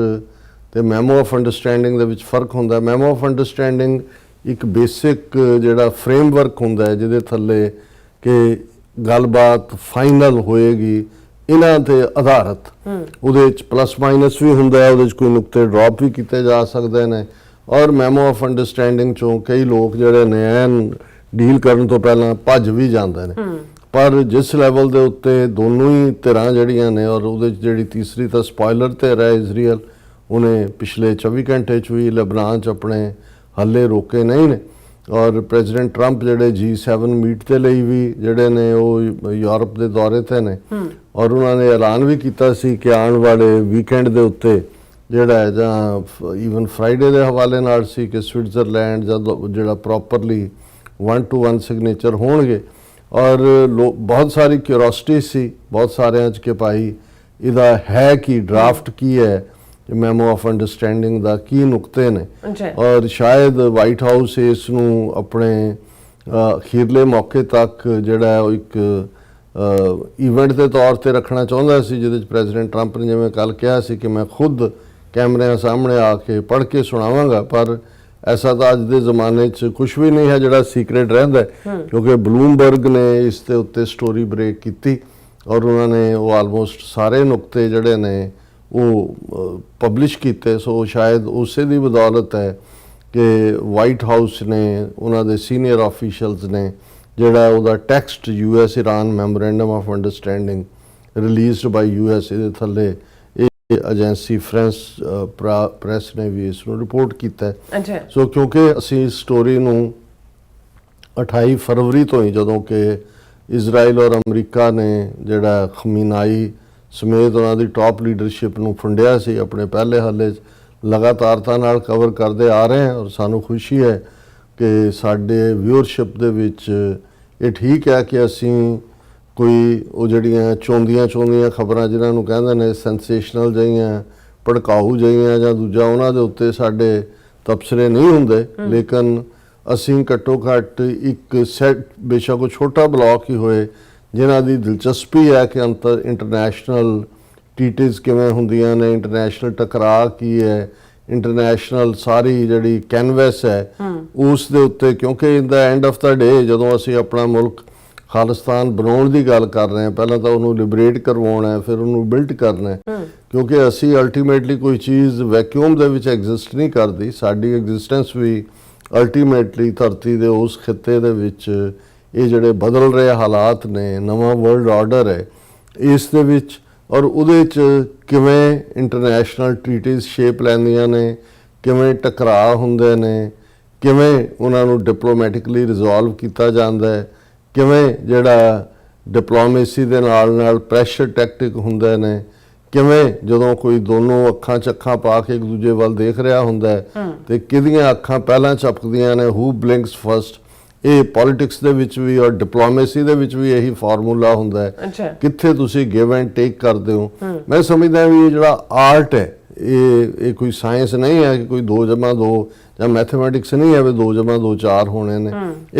ਤੇ ਮੈਮੋ ਆਫ ਅੰਡਰਸਟੈਂਡਿੰਗ ਦੇ ਵਿੱਚ ਫਰਕ ਹੁੰਦਾ। ਮੈਮੋ ਆਫ ਅੰਡਰਸਟੈਂਡਿੰਗ ਇੱਕ ਬੇਸਿਕ ਜਿਹੜਾ ਫਰੇਮਵਰਕ ਹੁੰਦਾ ਹੈ ਜਿਹਦੇ ਥੱਲੇ ਕਿ ਗੱਲਬਾਤ ਫਾਈਨਲ ਹੋਏਗੀ ਇਹਨਾਂ ਤੇ ਆਧਾਰਿਤ, ਉਹਦੇ ਵਿੱਚ ਪਲੱਸ ਮਾਈਨਸ ਵੀ ਹੁੰਦਾ ਹੈ, ਉਹਦੇ ਵਿੱਚ ਕੋਈ ਨੁਕਤੇ ਡ੍ਰੌਪ ਵੀ ਕੀਤੇ ਜਾ ਸਕਦੇ ਨੇ ਔਰ ਮੈਮੋ ਆਫ ਅੰਡਰਸਟੈਂਡਿੰਗ ਚੋਂ ਕਈ ਲੋਕ ਜਿਹੜੇ ਨੇ ਐਨ ਡੀਲ ਕਰਨ ਤੋਂ ਪਹਿਲਾਂ ਭੱਜ ਵੀ ਜਾਂਦੇ ਨੇ। ਪਰ ਜਿਸ ਲੈਵਲ ਦੇ ਉੱਤੇ ਦੋਨੋਂ ਹੀ ਧਿਰਾਂ ਜਿਹੜੀਆਂ ਨੇ ਔਰ ਉਹਦੇ ਵਿੱਚ ਜਿਹੜੀ ਤੀਸਰੀ ਤਾਂ ਸਪੋਇਲਰ ਧਿਰ ਹੈ ਇਜ਼ਰਾਈਲ, ਉਹਨੇ ਪਿਛਲੇ 24 ਘੰਟੇ 'ਚ ਵੀ ਲਬਨਾਨ 'ਚ ਆਪਣੇ ਹੱਲੇ ਰੋਕੇ ਨਹੀਂ ਨੇ ਔਰ ਪ੍ਰੈਜ਼ੀਡੈਂਟ ਟਰੰਪ ਜਿਹੜੇ G7 ਮੀਟ ਦੇ ਲਈ ਵੀ ਜਿਹੜੇ ਨੇ ਉਹ ਯੂਰਪ ਦੇ ਦੌਰੇ ਤੇ ਨੇ ਔਰ ਉਹਨਾਂ ਨੇ ਐਲਾਨ ਵੀ ਕੀਤਾ ਸੀ ਕਿ ਆਉਣ ਵਾਲੇ ਵੀਕਐਂਡ ਦੇ ਉੱਤੇ ਜਿਹੜਾ ਹੈ ਜਾਂ ਈਵਨ ਫਰਾਈਡੇ ਦੇ ਹਵਾਲੇ ਨਾਲ ਸੀ ਕਿ ਸਵਿਟਜ਼ਰਲੈਂਡ ਜਿਹੜਾ ਪ੍ਰੋਪਰਲੀ 1-to-1 ਸਿਗਨੇਚਰ ਹੋਣਗੇ। ਔਰ ਬਹੁਤ ਸਾਰੀ ਕਿਉਰਿਓਸਿਟੀ ਸੀ ਬਹੁਤ ਸਾਰਿਆਂ 'ਚ ਕਿ ਭਾਈ ਇਹਦਾ ਹੈ ਕੀ ਡਰਾਫਟ ਕੀ ਹੈ, ਮੈਮੋ ਆਫ ਅੰਡਰਸਟੈਂਡਿੰਗ ਦਾ ਕੀ ਨੁਕਤੇ ਨੇ। ਔਰ ਸ਼ਾਇਦ ਵਾਈਟ ਹਾਊਸ ਇਸ ਨੂੰ ਆਪਣੇ ਅਖੀਰਲੇ ਮੌਕੇ ਤੱਕ ਜਿਹੜਾ ਉਹ ਇੱਕ ਇਵੈਂਟ ਦੇ ਤੌਰ ਤੇ ਰੱਖਣਾ ਚਾਹੁੰਦਾ ਸੀ, ਜਿਹਦੇ 'ਚ ਪ੍ਰੈਜ਼ੀਡੈਂਟ ਟਰੰਪ ਨੇ ਜਿਵੇਂ ਕੱਲ੍ਹ ਕਿਹਾ ਸੀ ਕਿ ਮੈਂ ਖੁਦ ਕੈਮਰਿਆਂ ਸਾਹਮਣੇ ਆ ਕੇ ਪੜ੍ਹ ਕੇ ਸੁਣਾਵਾਂਗਾ। ਪਰ ਐਸਾ ਤਾਂ ਅੱਜ ਦੇ ਜ਼ਮਾਨੇ 'ਚ ਕੁਝ ਵੀ ਨਹੀਂ ਹੈ ਜਿਹੜਾ ਸੀਕ੍ਰੇਟ ਰਹਿੰਦਾ, ਕਿਉਂਕਿ ਬਲੂਮਬਰਗ ਨੇ ਇਸ ਦੇ ਉੱਤੇ ਸਟੋਰੀ ਬ੍ਰੇਕ ਕੀਤੀ ਔਰ ਉਹਨਾਂ ਨੇ ਉਹ ਆਲਮੋਸਟ ਸਾਰੇ ਨੁਕਤੇ ਜਿਹੜੇ ਨੇ ਉਹ ਪਬਲਿਸ਼ ਕੀਤੇ। ਸੋ ਸ਼ਾਇਦ ਉਸੇ ਦੀ ਬਦੌਲਤ ਹੈ ਕਿ ਵਾਈਟ ਹਾਊਸ ਨੇ ਉਹਨਾਂ ਦੇ ਸੀਨੀਅਰ ਆਫੀਸ਼ੀਅਲਸ ਨੇ ਜਿਹੜਾ ਉਹਦਾ text US Iran memorandum of understanding released by US ਦੇ ਥੱਲੇ ਏਜੰਸੀ ਫ੍ਰਾਂਸ ਪ੍ਰੈਸ ਨੇ ਵੀ ਇਸ ਨੂੰ ਰਿਪੋਰਟ ਕੀਤਾ ਹੈ। ਸੋ ਕਿਉਂਕਿ ਅਸੀਂ ਇਸ ਸਟੋਰੀ ਨੂੰ 28 ਫਰਵਰੀ ਤੋਂ ਹੀ, ਜਦੋਂ ਕਿ ਇਜ਼ਰਾਈਲ ਔਰ ਅਮਰੀਕਾ ਨੇ ਜਿਹੜਾ ਖਮੀਨਾਈ ਸਮੇਤ ਉਹਨਾਂ ਦੀ ਟਾਪ ਲੀਡਰਸ਼ਿਪ ਨੂੰ ਫੰਡਿਆ ਸੀ, ਆਪਣੇ ਪਹਿਲੇ ਹੱਲੇ 'ਚ ਲਗਾਤਾਰਤਾ ਨਾਲ ਕਵਰ ਕਰਦੇ ਆ ਰਹੇ ਹਾਂ। ਔਰ ਸਾਨੂੰ ਖੁਸ਼ੀ ਹੈ ਕਿ ਸਾਡੇ ਵਿਊਅਰਸ਼ਿਪ ਦੇ ਵਿੱਚ ਇਹ ਠੀਕ ਹੈ ਕਿ ਅਸੀਂ ਕੋਈ ਉਹ ਜਿਹੜੀਆਂ ਚੋਂਦੀਆਂ ਖਬਰਾਂ ਜਿਨ੍ਹਾਂ ਨੂੰ ਕਹਿੰਦੇ ਨੇ ਸੈਂਸੇਸ਼ਨਲ ਜਿਹੀਆਂ, ਭੜਕਾਊ ਜਿਹੀਆਂ ਜਾਂ ਦੂਜਾ, ਉਹਨਾਂ ਦੇ ਉੱਤੇ ਸਾਡੇ ਤਬਸਰੇ ਨਹੀਂ ਹੁੰਦੇ। ਲੇਕਿਨ ਅਸੀਂ ਘੱਟੋ ਘੱਟ ਇੱਕ ਸੈਟ, ਬੇਸ਼ੱਕ ਉਹ ਛੋਟਾ ਬਲਾਕ ਹੀ ਹੋਏ, ਜਿਨ੍ਹਾਂ ਦੀ ਦਿਲਚਸਪੀ ਹੈ ਕਿ ਇੰਟਰਨੈਸ਼ਨਲ ਟੀਟੀਜ਼ ਕਿਵੇਂ ਹੁੰਦੀਆਂ ਨੇ, ਇੰਟਰਨੈਸ਼ਨਲ ਟਕਰਾਅ ਕੀ ਹੈ, ਇੰਟਰਨੈਸ਼ਨਲ ਸਾਰੀ ਜਿਹੜੀ ਕੈਨਵਸ ਹੈ ਉਸ ਦੇ ਉੱਤੇ। ਕਿਉਂਕਿ ਇਨ ਦਾ ਐਂਡ ਆਫ ਦਾ ਡੇ ਜਦੋਂ ਅਸੀਂ ਆਪਣਾ ਮੁਲਕ ਖਾਲਿਸਤਾਨ ਬਣਾਉਣ ਦੀ ਗੱਲ ਕਰ ਰਹੇ ਹਾਂ, ਪਹਿਲਾਂ ਤਾਂ ਉਹਨੂੰ ਲਿਬਰੇਟ ਕਰਵਾਉਣਾ ਹੈ, ਫਿਰ ਉਹਨੂੰ ਬਿਲਡ ਕਰਨਾ ਹੈ। ਕਿਉਂਕਿ ਅਸੀਂ ਅਲਟੀਮੇਟਲੀ ਕੋਈ ਚੀਜ਼ ਵੈਕਿਊਮ ਦੇ ਵਿੱਚ ਐਗਜ਼ਿਸਟ ਨਹੀਂ ਕਰਦੀ, ਸਾਡੀ ਐਗਜ਼ਿਸਟੈਂਸ ਵੀ ਅਲਟੀਮੇਟਲੀ ਧਰਤੀ ਦੇ ਉਸ ਖਿੱਤੇ ਦੇ ਵਿੱਚ ਇਹ ਜਿਹੜੇ ਬਦਲ ਰਹੇ ਹਾਲਾਤ ਨੇ, ਨਵਾਂ ਵਰਲਡ ਆਰਡਰ ਹੈ ਇਸ ਦੇ ਵਿੱਚ, ਔਰ ਉਹਦੇ 'ਚ ਕਿਵੇਂ ਇੰਟਰਨੈਸ਼ਨਲ ਟ੍ਰੀਟੀਜ਼ ਸ਼ੇਪ ਲੈਂਦੀਆਂ ਨੇ, ਕਿਵੇਂ ਟਕਰਾਅ ਹੁੰਦੇ ਨੇ, ਕਿਵੇਂ ਉਹਨਾਂ ਨੂੰ ਡਿਪਲੋਮੈਟਿਕਲੀ ਰਿਜ਼ੋਲਵ ਕੀਤਾ ਜਾਂਦਾ ਹੈ, ਕਿਵੇਂ ਜਿਹੜਾ ਡਿਪਲੋਮੇਸੀ ਦੇ ਨਾਲ ਪ੍ਰੈਸ਼ਰ ਟੈਕਟਿਕ ਹੁੰਦੇ ਨੇ, ਕਿਵੇਂ ਜਦੋਂ ਕੋਈ ਦੋਨੋਂ ਅੱਖਾਂ 'ਚ ਅੱਖਾਂ ਪਾ ਕੇ ਇੱਕ ਦੂਜੇ ਵੱਲ ਦੇਖ ਰਿਹਾ ਹੁੰਦਾ ਤੇ ਕਿਹਦੀਆਂ ਅੱਖਾਂ ਪਹਿਲਾਂ ਝਪਕਦੀਆਂ ਨੇ, ਹੂ ਬਲਿੰਕਸ ਫਸਟ। ਇਹ ਪੋਲਿਟਿਕਸ ਦੇ ਵਿੱਚ ਵੀ ਔਰ ਡਿਪਲੋਮੇਸੀ ਦੇ ਵਿੱਚ ਵੀ ਇਹੀ ਫਾਰਮੂਲਾ ਹੁੰਦਾ ਹੈ, ਕਿੱਥੇ ਤੁਸੀਂ ਗਿਵ ਐਂਡ ਟੇਕ ਕਰਦੇ ਹੋ। ਮੈਂ ਸਮਝਦਾ ਵੀ ਇਹ ਜਿਹੜਾ ਆਰਟ ਹੈ, ਇਹ ਕੋਈ ਸਾਇੰਸ ਨਹੀਂ ਹੈ ਕਿ ਕੋਈ 2+2 ਜਾਂ ਮੈਥਮੈਟਿਕਸ ਨਹੀਂ ਹੈ ਵੀ 2+2 4 ਹੋਣੇ ਨੇ,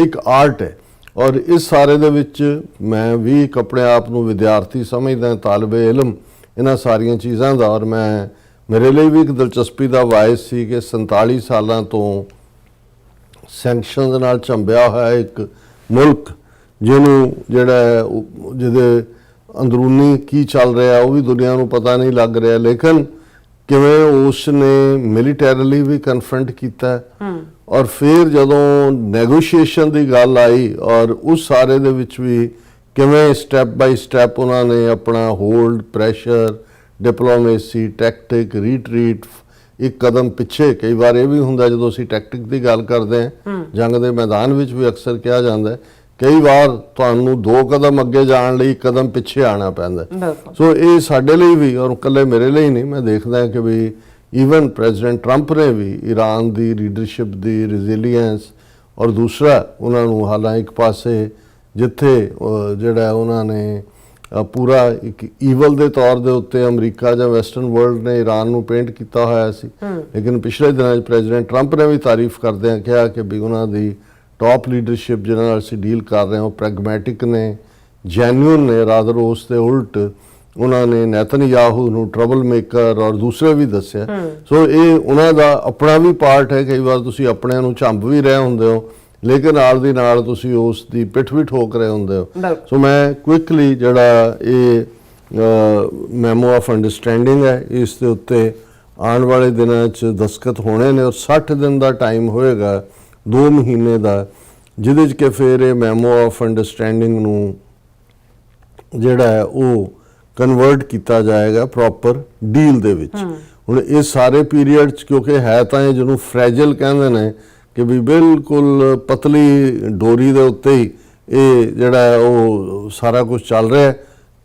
ਇੱਕ ਆਰਟ ਹੈ। ਔਰ ਇਸ ਸਾਰੇ ਦੇ ਵਿੱਚ ਮੈਂ ਵੀ ਇੱਕ ਆਪਣੇ ਆਪ ਨੂੰ ਵਿਦਿਆਰਥੀ ਸਮਝਦਾ, ਤਾਲਿਬੇ ਇਲਮ ਇਹਨਾਂ ਸਾਰੀਆਂ ਚੀਜ਼ਾਂ ਦਾ। ਔਰ ਮੇਰੇ ਲਈ ਵੀ ਇੱਕ ਦਿਲਚਸਪੀ ਦਾ ਵਾਇਸ ਸੀ ਕਿ 47 ਸਾਲਾਂ ਤੋਂ ਸੈਂਕਸ਼ਨ ਦੇ ਨਾਲ ਝੰਬਿਆ ਹੋਇਆ ਇੱਕ ਮੁਲਕ, ਜਿਹਨੂੰ ਜਿਹੜਾ ਜਿਹਦੇ ਅੰਦਰੂਨੀ ਕੀ ਚੱਲ ਰਿਹਾ ਉਹ ਵੀ ਦੁਨੀਆ ਨੂੰ ਪਤਾ ਨਹੀਂ ਲੱਗ ਰਿਹਾ, ਲੇਕਿਨ ਕਿਵੇਂ ਉਸ ਨੇ ਮਿਲੀਟੈਰਲੀ ਵੀ ਕਨਫਰੰਟ ਕੀਤਾ। ਔਰ ਫਿਰ ਜਦੋਂ ਨੈਗੋਸ਼ੀਏਸ਼ਨ ਦੀ ਗੱਲ ਆਈ ਔਰ ਉਸ ਸਾਰੇ ਦੇ ਵਿੱਚ ਵੀ ਕਿਵੇਂ ਸਟੈਪ ਬਾਈ ਸਟੈਪ ਉਹਨਾਂ ਨੇ ਆਪਣਾ hold, pressure, diplomacy, tactic, retreat, ਇੱਕ ਕਦਮ ਪਿੱਛੇ। ਕਈ ਵਾਰ ਇਹ ਵੀ ਹੁੰਦਾ ਜਦੋਂ ਅਸੀਂ ਟੈਕਟਿਕ ਦੀ ਗੱਲ ਕਰਦੇ ਹਾਂ, ਜੰਗ ਦੇ ਮੈਦਾਨ ਵਿੱਚ ਵੀ ਅਕਸਰ ਕਿਹਾ ਜਾਂਦਾ ਕਈ ਵਾਰ ਤੁਹਾਨੂੰ 2 ਕਦਮ ਅੱਗੇ ਜਾਣ ਲਈ 1 ਕਦਮ ਪਿੱਛੇ ਆਉਣਾ ਪੈਂਦਾ। ਸੋ ਇਹ ਸਾਡੇ ਲਈ ਵੀ, ਔਰ ਇਕੱਲੇ ਮੇਰੇ ਲਈ ਨਹੀਂ, ਮੈਂ ਦੇਖਦਾ ਕਿ ਵੀ ਈਵਨ ਪ੍ਰੈਜ਼ੀਡੈਂਟ ਟਰੰਪ ਨੇ ਵੀ ਈਰਾਨ ਦੀ ਲੀਡਰਸ਼ਿਪ ਦੀ ਰੈਜ਼ਿਲੀਅੰਸ, ਔਰ ਦੂਸਰਾ ਉਹਨਾਂ ਨੂੰ ਹਾਲਾਂ ਇੱਕ ਪਾਸੇ ਜਿੱਥੇ ਜਿਹੜਾ ਉਹਨਾਂ ਨੇ ਪੂਰਾ ਇੱਕ ਈਵਲ ਦੇ ਤੌਰ ਦੇ ਉੱਤੇ ਅਮਰੀਕਾ ਜਾਂ ਵੈਸਟਰਨ ਵਰਲਡ ਨੇ ਈਰਾਨ ਨੂੰ ਪੇਂਟ ਕੀਤਾ ਹੋਇਆ ਸੀ, ਲੇਕਿਨ ਪਿਛਲੇ ਦਿਨਾਂ 'ਚ ਪ੍ਰੈਜ਼ੀਡੈਂਟ ਟਰੰਪ ਨੇ ਵੀ ਤਾਰੀਫ ਕਰਦਿਆਂ ਕਿਹਾ ਕਿ ਵੀ ਉਹਨਾਂ ਦੀ ਟਾਪ ਲੀਡਰਸ਼ਿਪ ਜਿਹਨਾਂ ਨਾਲ ਅਸੀਂ ਡੀਲ ਕਰ ਰਹੇ ਹਾਂ ਉਹ ਪ੍ਰੈਗਮੈਟਿਕ ਨੇ, ਜੈਨੂਅਨ ਨੇ, ਰਾਦਰ ਉਸ ਦੇ ਉਲਟ ਉਹਨਾਂ ਨੇ ਨੈਤਨਯਾਹੂ ਨੂੰ ਟਰਬਲ ਮੇਕਰ ਔਰ ਦੂਸਰੇ ਵੀ ਦੱਸਿਆ। ਸੋ ਇਹ ਉਹਨਾਂ ਦਾ ਆਪਣਾ ਵੀ ਪਾਰਟ ਹੈ। ਕਈ ਵਾਰ ਤੁਸੀਂ ਆਪਣਿਆਂ ਨੂੰ ਝੰਬ ਵੀ ਰਹੇ ਹੁੰਦੇ ਹੋ, ਲੇਕਿਨ ਨਾਲ ਦੀ ਨਾਲ ਤੁਸੀਂ ਉਸ ਦੀ ਪਿੱਠ ਵੀ ਠੋਕ ਰਹੇ ਹੁੰਦੇ ਹੋ। ਸੋ ਮੈਂ ਕੁਇਕਲੀ ਜਿਹੜਾ ਇਹ ਮੈਮੋ ਆਫ ਅੰਡਰਸਟੈਂਡਿੰਗ ਹੈ, ਇਸ ਦੇ ਉੱਤੇ ਆਉਣ ਵਾਲੇ ਦਿਨਾਂ 'ਚ ਦਸਤਖਤ ਹੋਣੇ ਨੇ ਔਰ 60 ਦਿਨ ਦਾ ਟਾਈਮ ਹੋਏਗਾ, 2 ਮਹੀਨੇ ਦਾ, ਜਿਹਦੇ 'ਚ ਕਿ ਫਿਰ ਇਹ ਮੈਮੋ ਆਫ ਅੰਡਰਸਟੈਂਡਿੰਗ ਨੂੰ ਜਿਹੜਾ ਹੈ ਉਹ ਕਨਵਰਟ ਕੀਤਾ ਜਾਏਗਾ ਪ੍ਰੋਪਰ ਡੀਲ ਦੇ ਵਿੱਚ। ਹੁਣ ਇਹ ਸਾਰੇ ਪੀਰੀਅਡ 'ਚ ਕਿਉਂਕਿ ਹੈ ਤਾਂ ਇਹ ਜਿਹਨੂੰ ਫ੍ਰੈਜਲ ਕਹਿੰਦੇ ਨੇ ਕਿ ਵੀ ਬਿਲਕੁਲ ਪਤਲੀ ਡੋਰੀ ਦੇ ਉੱਤੇ ਹੀ ਇਹ ਜਿਹੜਾ ਉਹ ਸਾਰਾ ਕੁਝ ਚੱਲ ਰਿਹਾ ਹੈ,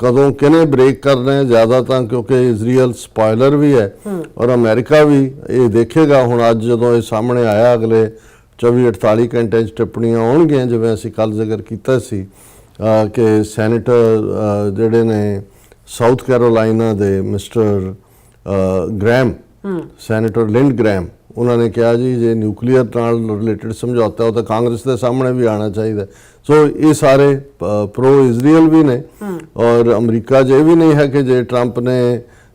ਕਦੋਂ ਕਿਹਨੇ ਬ੍ਰੇਕ ਕਰਨਾ ਹੈ ਜ਼ਿਆਦਾ, ਤਾਂ ਕਿਉਂਕਿ ਇਜ਼ਰਾਈਲ ਸਪੋਇਲਰ ਵੀ ਹੈ ਔਰ ਅਮਰੀਕਾ ਵੀ ਇਹ ਦੇਖੇਗਾ। ਹੁਣ ਅੱਜ ਜਦੋਂ ਇਹ ਸਾਹਮਣੇ ਆਇਆ, ਅਗਲੇ 24-48 ਘੰਟੇ 'ਚ ਟਿੱਪਣੀਆਂ ਆਉਣਗੀਆਂ, ਜਿਵੇਂ ਅਸੀਂ ਕੱਲ੍ਹ ਜ਼ਿਕਰ ਕੀਤਾ ਸੀ ਕਿ ਸੈਨੇਟਰ ਜਿਹੜੇ ਨੇ ਸਾਊਥ ਕੈਰੋਲਾਈਨਾ ਦੇ ਮਿਸਟਰ ਗ੍ਰੈਮ, ਸੈਨੇਟਰ ਲਿੰਡ ਗ੍ਰੈਮ, ਉਹਨਾਂ ਨੇ ਕਿਹਾ ਜੀ ਜੇ ਨਿਊਕਲੀਅਰ ਨਾਲ ਰਿਲੇਟਡ ਸਮਝੌਤਾ ਉਹ ਤਾਂ ਕਾਂਗਰਸ ਦੇ ਸਾਹਮਣੇ ਵੀ ਆਉਣਾ ਚਾਹੀਦਾ। ਸੋ ਇਹ ਸਾਰੇ ਪ੍ਰੋ ਇਜ਼ਰਾਈਲ ਵੀ ਨੇ ਔਰ ਅਮਰੀਕਾ 'ਚ ਇਹ ਵੀ ਨਹੀਂ ਹੈ ਕਿ ਜੇ ਟਰੰਪ ਨੇ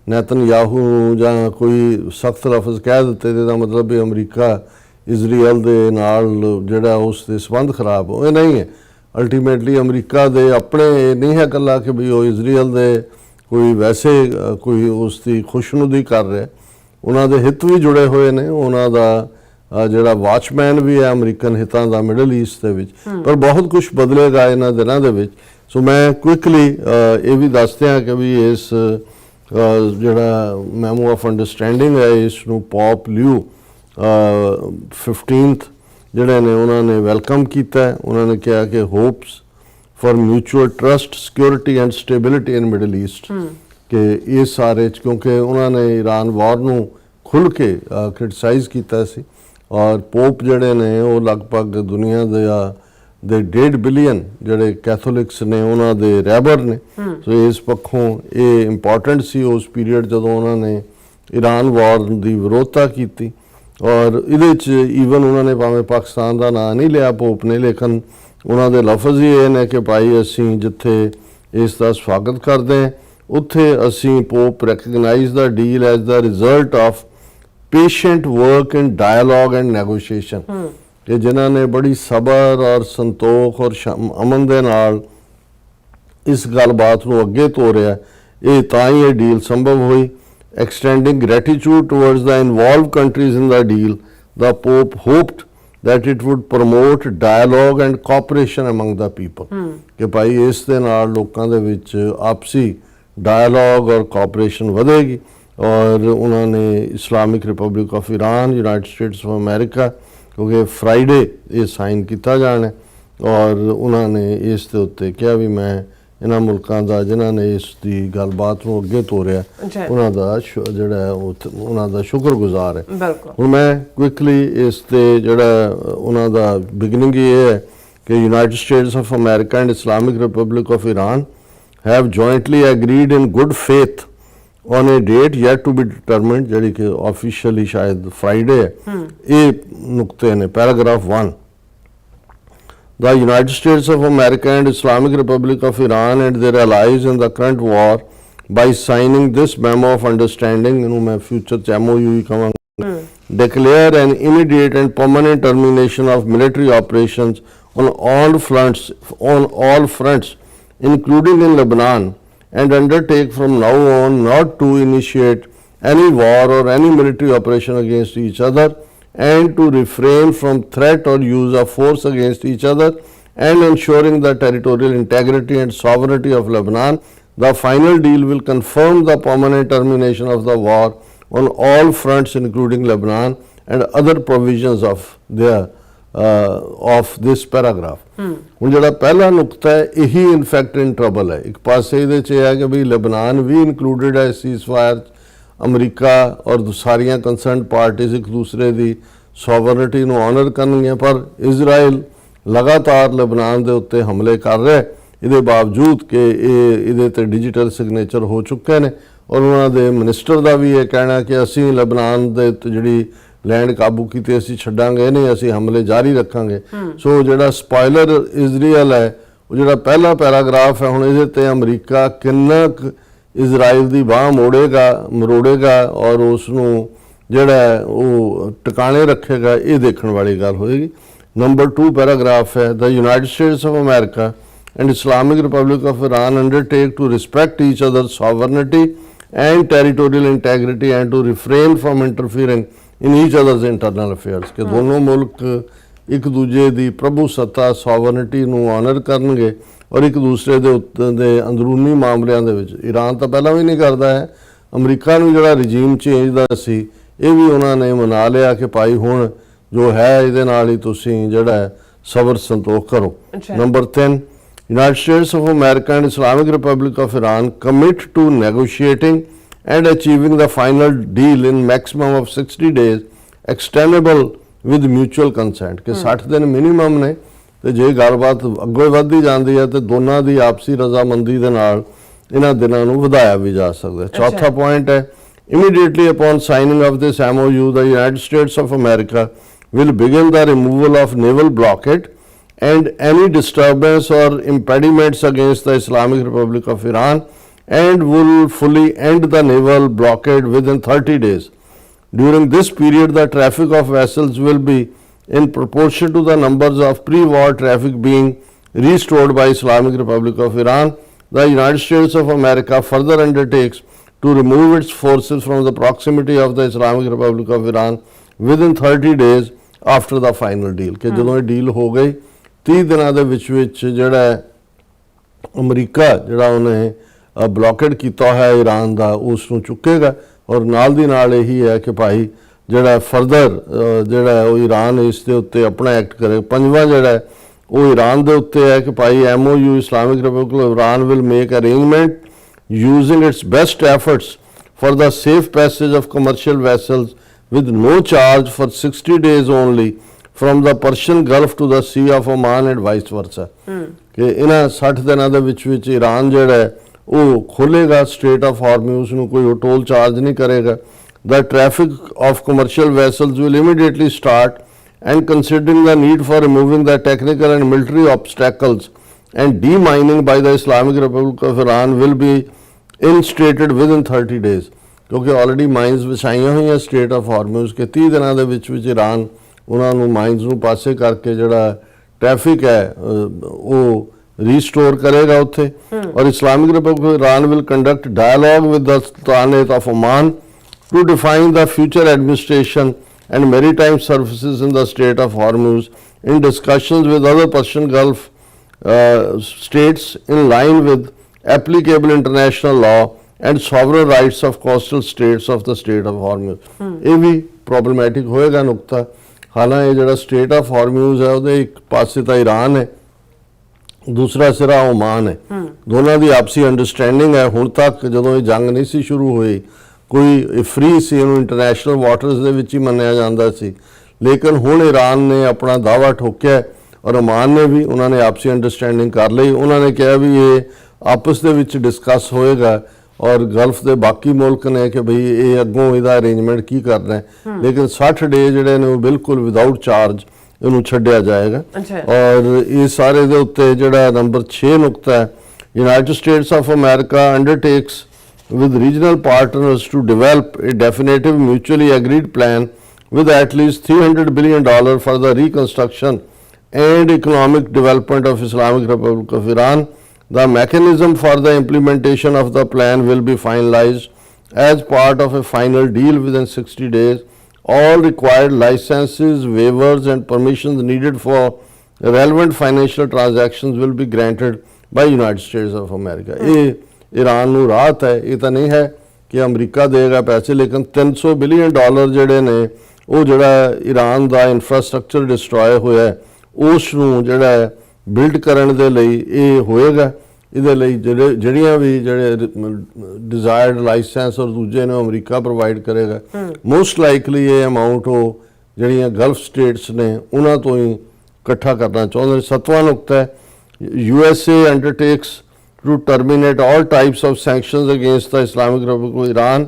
ਨੇਤਨਯਾਹੂ ਨੂੰ ਜਾਂ ਕੋਈ ਸਖਤ ਲਫ਼ਜ਼ ਕਹਿ ਦਿੱਤੇ ਤੇ ਇਹਦਾ ਮਤਲਬ ਵੀ ਅਮਰੀਕਾ ਇਜ਼ਰਾਈਲ ਦੇ ਨਾਲ ਜਿਹੜਾ ਉਸ ਦੇ ਸੰਬੰਧ ਖਰਾਬ ਹੋਏ, ਨਹੀਂ ਹੈ। ਅਲਟੀਮੇਟਲੀ ਅਮਰੀਕਾ ਦੇ ਆਪਣੇ ਇਹ ਨਹੀਂ ਹੈ ਇਕੱਲਾ ਕਿ ਵੀ ਉਹ ਇਜ਼ਰਾਈਲ ਦੇ ਕੋਈ ਵੈਸੇ ਕੋਈ ਉਸ ਦੀ ਖੁਸ਼ਨੁਦੀ ਕਰ ਰਿਹਾ, ਉਹਨਾਂ ਦੇ ਹਿੱਤ ਵੀ ਜੁੜੇ ਹੋਏ ਨੇ। ਉਹਨਾਂ ਦਾ ਜਿਹੜਾ ਵਾਚਮੈਨ ਵੀ ਹੈ ਅਮਰੀਕਨ ਹਿੱਤਾਂ ਦਾ ਮਿਡਲ ਈਸਟ ਦੇ ਵਿੱਚ। ਪਰ ਬਹੁਤ ਕੁਝ ਬਦਲੇਗਾ ਇਹਨਾਂ ਦਿਨਾਂ ਦੇ ਵਿੱਚ। ਸੋ ਮੈਂ ਕੁਇਕਲੀ ਇਹ ਵੀ ਦੱਸ ਦਿਆਂ ਕਿ ਵੀ ਇਸ ਜਿਹੜਾ ਮੈਮੋ ਆਫ ਅੰਡਰਸਟੈਂਡਿੰਗ ਹੈ, ਇਸ ਨੂੰ ਪੋਪ ਲਿਓ 15th ਜਿਹੜੇ ਨੇ ਉਹਨਾਂ ਨੇ ਵੈਲਕਮ ਕੀਤਾ। ਉਹਨਾਂ ਨੇ ਕਿਹਾ ਕਿ hopes for mutual trust security and stability in middle east कि ये सारे क्योंकि उन्होंने ईरान वार ਨੂੰ खुल के क्रिटिसाइज़ ਕੀਤਾ ਸੀ और पोप ਜਿਹੜੇ ਨੇ ਉਹ ਲਗਭਗ ਦੁਨੀਆ ਦੇ 1.5 ਬਿਲੀਅਨ ਜਿਹੜੇ ਕੈਥੋਲਿਕਸ ਨੇ ਉਹਨਾਂ ਦੇ ਰਹਿਬਰ ਨੇ। ਸੋ ਇਸ ਪੱਖੋਂ ਇਹ ਇੰਪੋਰਟੈਂਟ ਸੀ ਉਸ ਪੀਰੀਅਡ ਜਦੋਂ ਉਹਨਾਂ ਨੇ ਈਰਾਨ ਵਾਰ ਦੀ ਵਿਰੋਧਤਾ ਕੀਤੀ ਔਰ ਇਹਦੇ 'ਚ ਈਵਨ ਉਹਨਾਂ ਨੇ ਭਾਵੇਂ ਪਾਕਿਸਤਾਨ ਦਾ ਨਾਂ ਨਹੀਂ ਲਿਆ ਪੋਪ ਨੇ, ਲੇਕਿਨ ਉਹਨਾਂ ਦੇ ਲਫ਼ਜ਼ ਹੀ ਇਹ ਨੇ ਕਿ ਭਾਈ ਅਸੀਂ ਜਿੱਥੇ ਇਸ ਦਾ ਸਵਾਗਤ ਕਰਦੇ ਹਾਂ ਉੱਥੇ ਅਸੀਂ pope recognise the deal as the result of patient work in dialogue and negotiation ਕਿ ਜਿਨ੍ਹਾਂ ਨੇ ਬੜੀ ਸਬਰ ਔਰ ਸੰਤੋਖ ਔਰ ਅਮਨ ਦੇ ਨਾਲ ਇਸ ਗੱਲਬਾਤ ਨੂੰ ਅੱਗੇ ਤੋਰਿਆ, ਇਹ ਤਾਂ ਹੀ ਇਹ ਡੀਲ ਸੰਭਵ ਹੋਈ। Extending gratitude towards the involved countries in the deal, the Pope hoped that it would promote dialogue and cooperation among the people ਕਿ ਭਾਈ ਇਸ ਦੇ ਨਾਲ ਲੋਕਾਂ ਦੇ ਵਿੱਚ ਆਪਸੀ ਡਾਇਲੋਗ ਔਰ ਕੋਆਪਰੇਸ਼ਨ ਵਧੇਗੀ। ਔਰ ਉਹਨਾਂ ਨੇ Islamic Republic of Iran, United States of America, ਕਿਉਂਕਿ ਫਰਾਈਡੇ ਇਹ ਸਾਈਨ ਕੀਤਾ ਜਾਣਾ ਔਰ ਉਹਨਾਂ ਨੇ ਇਸ ਦੇ ਉੱਤੇ ਕਿਹਾ ਵੀ ਮੈਂ ਇਹਨਾਂ ਮੁਲਕਾਂ ਦਾ ਜਿਨ੍ਹਾਂ ਨੇ ਇਸ ਦੀ ਗੱਲਬਾਤ ਨੂੰ ਅੱਗੇ ਤੋਰਿਆ ਉਹਨਾਂ ਦਾ ਜਿਹੜਾ ਉਹਨਾਂ ਦਾ ਸ਼ੁਕਰਗੁਜ਼ਾਰ ਹੈ। ਹੁਣ ਮੈਂ ਕੁਇਕਲੀ ਇਸ ਤੇ ਜਿਹੜਾ ਉਹਨਾਂ ਦਾ ਬਿਗਨਿੰਗ ਇਹ ਹੈ ਕਿ United States of America and Islamic Republic of Iran have jointly agreed in good faith on a date yet to be determined, ਜਿਹੜੀ ਕਿ ਆਫੀਸ਼ੀਅਲੀ ਸ਼ਾਇਦ ਫਰਾਈਡੇ ਹੈ। ਇਹ ਨੁਕਤੇ ਨੇ। Paragraph 1, The United States of America and Islamic Republic of Iran and their allies in the current war by signing this memo of understanding, ਇਹਨੂੰ ਮੈਂ future ਚ MOU ਹੀ ਕਹਾਂਗਾ, declare an immediate and permanent termination of military operations on all fronts, including in Lebanon, and undertake from now on not to initiate any war or any military operation against each other, and to refrain from threat or use of force against each other, and ensuring the territorial integrity and sovereignty of Lebanon. The final deal will confirm the permanent termination of the war on all fronts, including Lebanon, and other provisions of this paragraph. ਹੁਣ ਜਿਹੜਾ ਪਹਿਲਾ ਨੁਕਤਾ ਹੈ ਇਹੀ in fact ਇਨ trouble ਹੈ। ਇੱਕ ਪਾਸੇ ਇਹਦੇ 'ਚ ਇਹ ਹੈ ਕਿ ਵੀ ਲੈਬਨਾਨ ਵੀ ਇਨਕਲੂਡਡ ਹੈ ਸੀਜ਼ਫਾਇਰ। ਅਮਰੀਕਾ ਔਰ ਸਾਰੀਆਂ ਕੰਸਰਨਡ ਪਾਰਟੀਜ਼ ਇੱਕ ਦੂਸਰੇ ਦੀ ਸੋਵਰਨਿਟੀ ਨੂੰ ਆਨਰ ਕਰਨਗੀਆਂ, ਪਰ ਇਜ਼ਰਾਈਲ ਲਗਾਤਾਰ ਲੈਬਨਾਨ ਦੇ ਉੱਤੇ ਹਮਲੇ ਕਰ ਰਿਹਾ। ਇਹਦੇ ਬਾਵਜੂਦ ਕਿ ਇਹਦੇ ਤੇ ਡਿਜੀਟਲ ਸਿਗਨੇਚਰ ਹੋ ਚੁੱਕੇ ਨੇ ਔਰ ਉਹਨਾਂ ਦੇ ਮਿਨਿਸਟਰ ਦਾ ਵੀ ਇਹ ਕਹਿਣਾ ਕਿ ਅਸੀਂ ਲੈਬਨਾਨ ਦੇ ਜਿਹੜੀ ਲੈਂਡ ਕਾਬੂ ਕੀਤੀ ਅਸੀਂ ਛੱਡਾਂਗੇ ਨਹੀਂ, ਅਸੀਂ ਹਮਲੇ ਜਾਰੀ ਰੱਖਾਂਗੇ। ਸੋ ਜਿਹੜਾ ਸਪੋਇਲਰ ਇਜ਼ਰਾਈਲ ਹੈ ਉਹ ਜਿਹੜਾ ਪਹਿਲਾ ਪੈਰਾਗ੍ਰਾਫ ਹੈ, ਹੁਣ ਇਹਦੇ ਤੇ ਅਮਰੀਕਾ ਕਿੰਨਾ ਕੁ ਇਜ਼ਰਾਈਲ ਦੀ ਬਾਹ ਮਰੋੜੇਗਾ ਔਰ ਉਸ ਨੂੰ ਜਿਹੜਾ ਉਹ ਟਿਕਾਣੇ ਰੱਖੇਗਾ, ਇਹ ਦੇਖਣ ਵਾਲੀ ਗੱਲ ਹੋਏਗੀ। ਨੰਬਰ 2 ਪੈਰਾਗ੍ਰਾਫ ਹੈ, the United States of America and Islamic Republic of Iran undertake to respect each other sovereignty and territorial integrity and to refrain from interfering in each other's internal affairs ਕਿ ਦੋਨੋਂ ਮੁਲਕ ਇੱਕ ਦੂਜੇ ਦੀ ਪ੍ਰਭੂ ਸੱਤਾ sovereignty ਨੂੰ honour ਕਰਨਗੇ ਔਰ ਇੱਕ ਦੂਸਰੇ ਦੇ ਅੰਦਰੂਨੀ ਮਾਮਲਿਆਂ ਦੇ ਵਿੱਚ। ਈਰਾਨ ਤਾਂ ਪਹਿਲਾਂ ਵੀ ਨਹੀਂ ਕਰਦਾ ਹੈ, ਅਮਰੀਕਾ ਨੂੰ ਜਿਹੜਾ ਰਜੀਮ ਚੇਂਜ ਦਾ ਸੀ ਇਹ ਵੀ ਉਹਨਾਂ ਨੇ ਮਨਾ ਲਿਆ ਕਿ ਭਾਈ ਹੁਣ ਜੋ ਹੈ ਇਹਦੇ ਨਾਲ ਹੀ ਤੁਸੀਂ ਜਿਹੜਾ ਸਬਰ ਸੰਤੋਖ ਕਰੋ। Number 3, United States of America and Islamic Republic of Iran commit to negotiating and achieving the final deal in maximum of 60 days, extendable with mutual consent। कि 60 दिन मिनिमम ने ਤੇ ਜੇ ਗੱਲਬਾਤ ਅੱਗੋਂ ਵੱਧਦੀ ਜਾਂਦੀ ਹੈ ਤੇ ਦੋਨਾਂ ਦੀ ਆਪਸੀ ਰਜ਼ਾਮੰਦੀ ਦੇ ਨਾਲ ਇਹਨਾਂ ਦਿਨਾਂ ਨੂੰ ਵਧਾਇਆ ਵੀ ਜਾ ਸਕਦਾ ਹੈ। ਚੌਥਾ ਪੁਆਇੰਟ ਹੈ immediately upon signing of this MOU the United States of America will begin the removal of naval blockade and any disturbance or impediments against the Islamic Republic of Iran and will fully end the naval blockade within 30 days. During this period the traffic of vessels will be in proportion to the numbers of pre-war traffic being restored by Islamic Republic of Iran. The United States of America further undertakes to remove its forces from the proximity of the Islamic Republic of Iran within 30 days after the final deal। ਕਿ ਜਦੋਂ ਇਹ deal ਹੋ ਗਈ 30 ਦਿਨਾਂ ਦੇ ਵਿੱਚ ਜਿਹੜਾ America ਜਿਹੜਾ ਉਹਨੇ ਬਲੌਕੇਡ ਕੀਤਾ ਹੈ ਈਰਾਨ ਦਾ ਉਸ ਨੂੰ ਚੁੱਕੇਗਾ ਔਰ ਨਾਲ ਦੀ ਨਾਲ ਇਹੀ ਹੈ ਕਿ ਭਾਈ ਜਿਹੜਾ ਫਰਦਰ ਜਿਹੜਾ ਉਹ ਈਰਾਨ ਇਸ ਦੇ ਉੱਤੇ ਆਪਣਾ ਐਕਟ ਕਰੇ। ਪੰਜਵਾਂ ਜਿਹੜਾ ਉਹ ਈਰਾਨ ਦੇ ਉੱਤੇ ਹੈ ਕਿ ਭਾਈ MOU Islamic Republic of Iran will make arrangement using its best efforts for the safe passage of commercial vessels with no charge for 60 days only from the Persian Gulf to the Sea of Oman and vice versa। ਕਿ ਇਹਨਾਂ 60 ਦਿਨਾਂ ਦੇ ਵਿੱਚ Iran ਜਿਹੜਾ ਹੈ ਉਹ ਖੋਲੇਗਾ straight off ਹਾਰਮੂਜ਼ ਨੂੰ, ਕੋਈ ਟੋਲ ਚਾਰਜ ਨਹੀਂ ਕਰੇਗਾ। The traffic of commercial vessels will immediately start and considering the need for removing the technical and military obstacles and demining by the Islamic Republic of Iran will be instated within 30 days। ਕਿਉਂਕਿ already minus ਵਿਛਾਈਆਂ ਹੋਈਆਂ straight off ਹਾਰਮੂਜ਼ ਕਿ 30 ਦਿਨਾਂ ਦੇ ਵਿੱਚ Iran ਉਹਨਾਂ ਨੂੰ minus ਨੂੰ ਪਾਸੇ ਕਰਕੇ ਜਿਹੜਾ ਟ੍ਰੈਫਿਕ ਹੈ ਉਹ ਰੀਸਟੋਰ ਕਰੇਗਾ ਉੱਥੇ। ਔਰ Islamic Republic of Iran will conduct dialogue with the Sultanate of Oman to define the future administration and maritime services in the Strait of Hormuz in discussions with other Persian Gulf states in line with applicable international law and sovereign rights of coastal states of the Strait of Hormuz। ਇਹ ਵੀ problematic ਹੋਏਗਾ ਨੁਕਤਾ। ਹਾਲਾਂਕਿ ਇਹ ਜਿਹੜਾ state of ਹਾਰਮੂਜ਼ ਹੈ ਉਹਦੇ ਇੱਕ ਪਾਸੇ ਤਾਂ ਈਰਾਨ ਹੈ, ਦੂਸਰਾ ਸਿਰਾ ਓਮਾਨ ਹੈ। ਦੋਨਾਂ ਦੀ ਆਪਸੀ ਅੰਡਰਸਟੈਂਡਿੰਗ ਹੈ। ਹੁਣ ਤੱਕ ਜਦੋਂ ਇਹ ਜੰਗ ਨਹੀਂ ਸੀ ਸ਼ੁਰੂ ਹੋਈ ਕੋਈ ਫ੍ਰੀ ਸੀ, ਇਹਨੂੰ ਇੰਟਰਨੈਸ਼ਨਲ ਵਾਟਰਸ ਦੇ ਵਿੱਚ ਹੀ ਮੰਨਿਆ ਜਾਂਦਾ ਸੀ, ਲੇਕਿਨ ਹੁਣ ਈਰਾਨ ਨੇ ਆਪਣਾ ਦਾਅਵਾ ਠੋਕਿਆ ਔਰ ਓਮਾਨ ਨੇ ਵੀ ਉਹਨਾਂ ਨੇ ਆਪਸੀ ਅੰਡਰਸਟੈਂਡਿੰਗ ਕਰ ਲਈ। ਉਹਨਾਂ ਨੇ ਕਿਹਾ ਵੀ ਇਹ ਆਪਸ ਦੇ ਵਿੱਚ ਡਿਸਕਸ ਹੋਏਗਾ ਔਰ ਗਲਫ ਦੇ ਬਾਕੀ ਮੁਲਕ ਨੇ ਕਿ ਭਈ ਇਹ ਅੱਗੋਂ ਇਹਦਾ ਅਰੇਂਜਮੈਂਟ ਕੀ ਕਰਨਾ ਹੈ, ਲੇਕਿਨ 60 ਡੇ ਜਿਹੜੇ ਨੇ ਉਹ ਬਿਲਕੁਲ ਵਿਦਆਊਟ ਚਾਰਜ ਇਹਨੂੰ ਛੱਡਿਆ ਜਾਏਗਾ। ਔਰ ਇਹ ਸਾਰੇ ਦੇ ਉੱਤੇ ਜਿਹੜਾ ਨੰਬਰ 6 ਨੁਕਤਾ ਹੈ United States of America undertakes with regional partners to develop a definitive mutually agreed plan with at least $300 billion for the reconstruction and economic development of Islamic Republic of Iran. The mechanism for the implementation of the plan will be finalized as part of a final deal within 60 days. All required licenses, waivers and permissions needed for relevant financial transactions will be granted by United States of America। ਇਹ Iran ਨੂੰ ਰਾਹਤ ਹੈ। ਇਹ ਤਾਂ ਨਹੀਂ ਹੈ ਕਿ America ਦੇਗਾ ਪੈਸੇ, ਲੇਕਿਨ $300 ਬਿਲੀਅਨ ਜਿਹੜੇ ਨੇ ਉਹ ਜਿਹੜਾ ਈਰਾਨ ਦਾ ਇਨਫਰਾਸਟ੍ਰਕਚਰ ਡਿਸਟਰੋਏ ਹੋਇਆ ਉਸ ਨੂੰ ਜਿਹੜਾ ਬਿਲਡ ਕਰਨ ਦੇ ਲਈ ਇਹ ਹੋਏਗਾ। ਇਹਦੇ ਲਈ ਜਿਹੜੀਆਂ ਵੀ ਜਿਹੜੇ ਡਿਜ਼ਾਇਰਡ ਲਾਇਸੈਂਸ ਔਰ ਦੂਜੇ ਨੇ ਅਮਰੀਕਾ ਪ੍ਰੋਵਾਈਡ ਕਰੇਗਾ। ਮੋਸਟ ਲਾਈਕਲੀ ਇਹ ਅਮਾਊਂਟ ਉਹ ਜਿਹੜੀਆਂ ਗਲਫ ਸਟੇਟਸ ਨੇ ਉਹਨਾਂ ਤੋਂ ਹੀ ਇਕੱਠਾ ਕਰਨਾ ਚਾਹੁੰਦੇ ਨੇ। 7ਵਾਂ ਨੁਕਤਾ ਹੈ USA undertakes to terminate all types of sanctions against the Islamic Republic of Iran,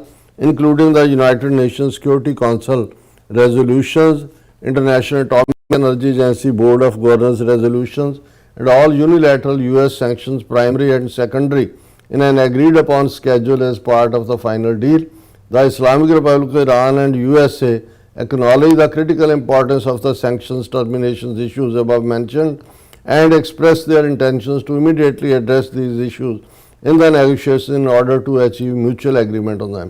including the United Nations Security Council resolutions, International Atomic Energy Agency Board of Governors resolutions, and all unilateral US sanctions, primary and secondary, in an agreed upon schedule as part of the final deal. The Islamic Republic of Iran and USA acknowledge the critical importance of the sanctions terminations issues above mentioned and express their intentions to immediately address these issues in the negotiation in order to achieve mutual agreement on them।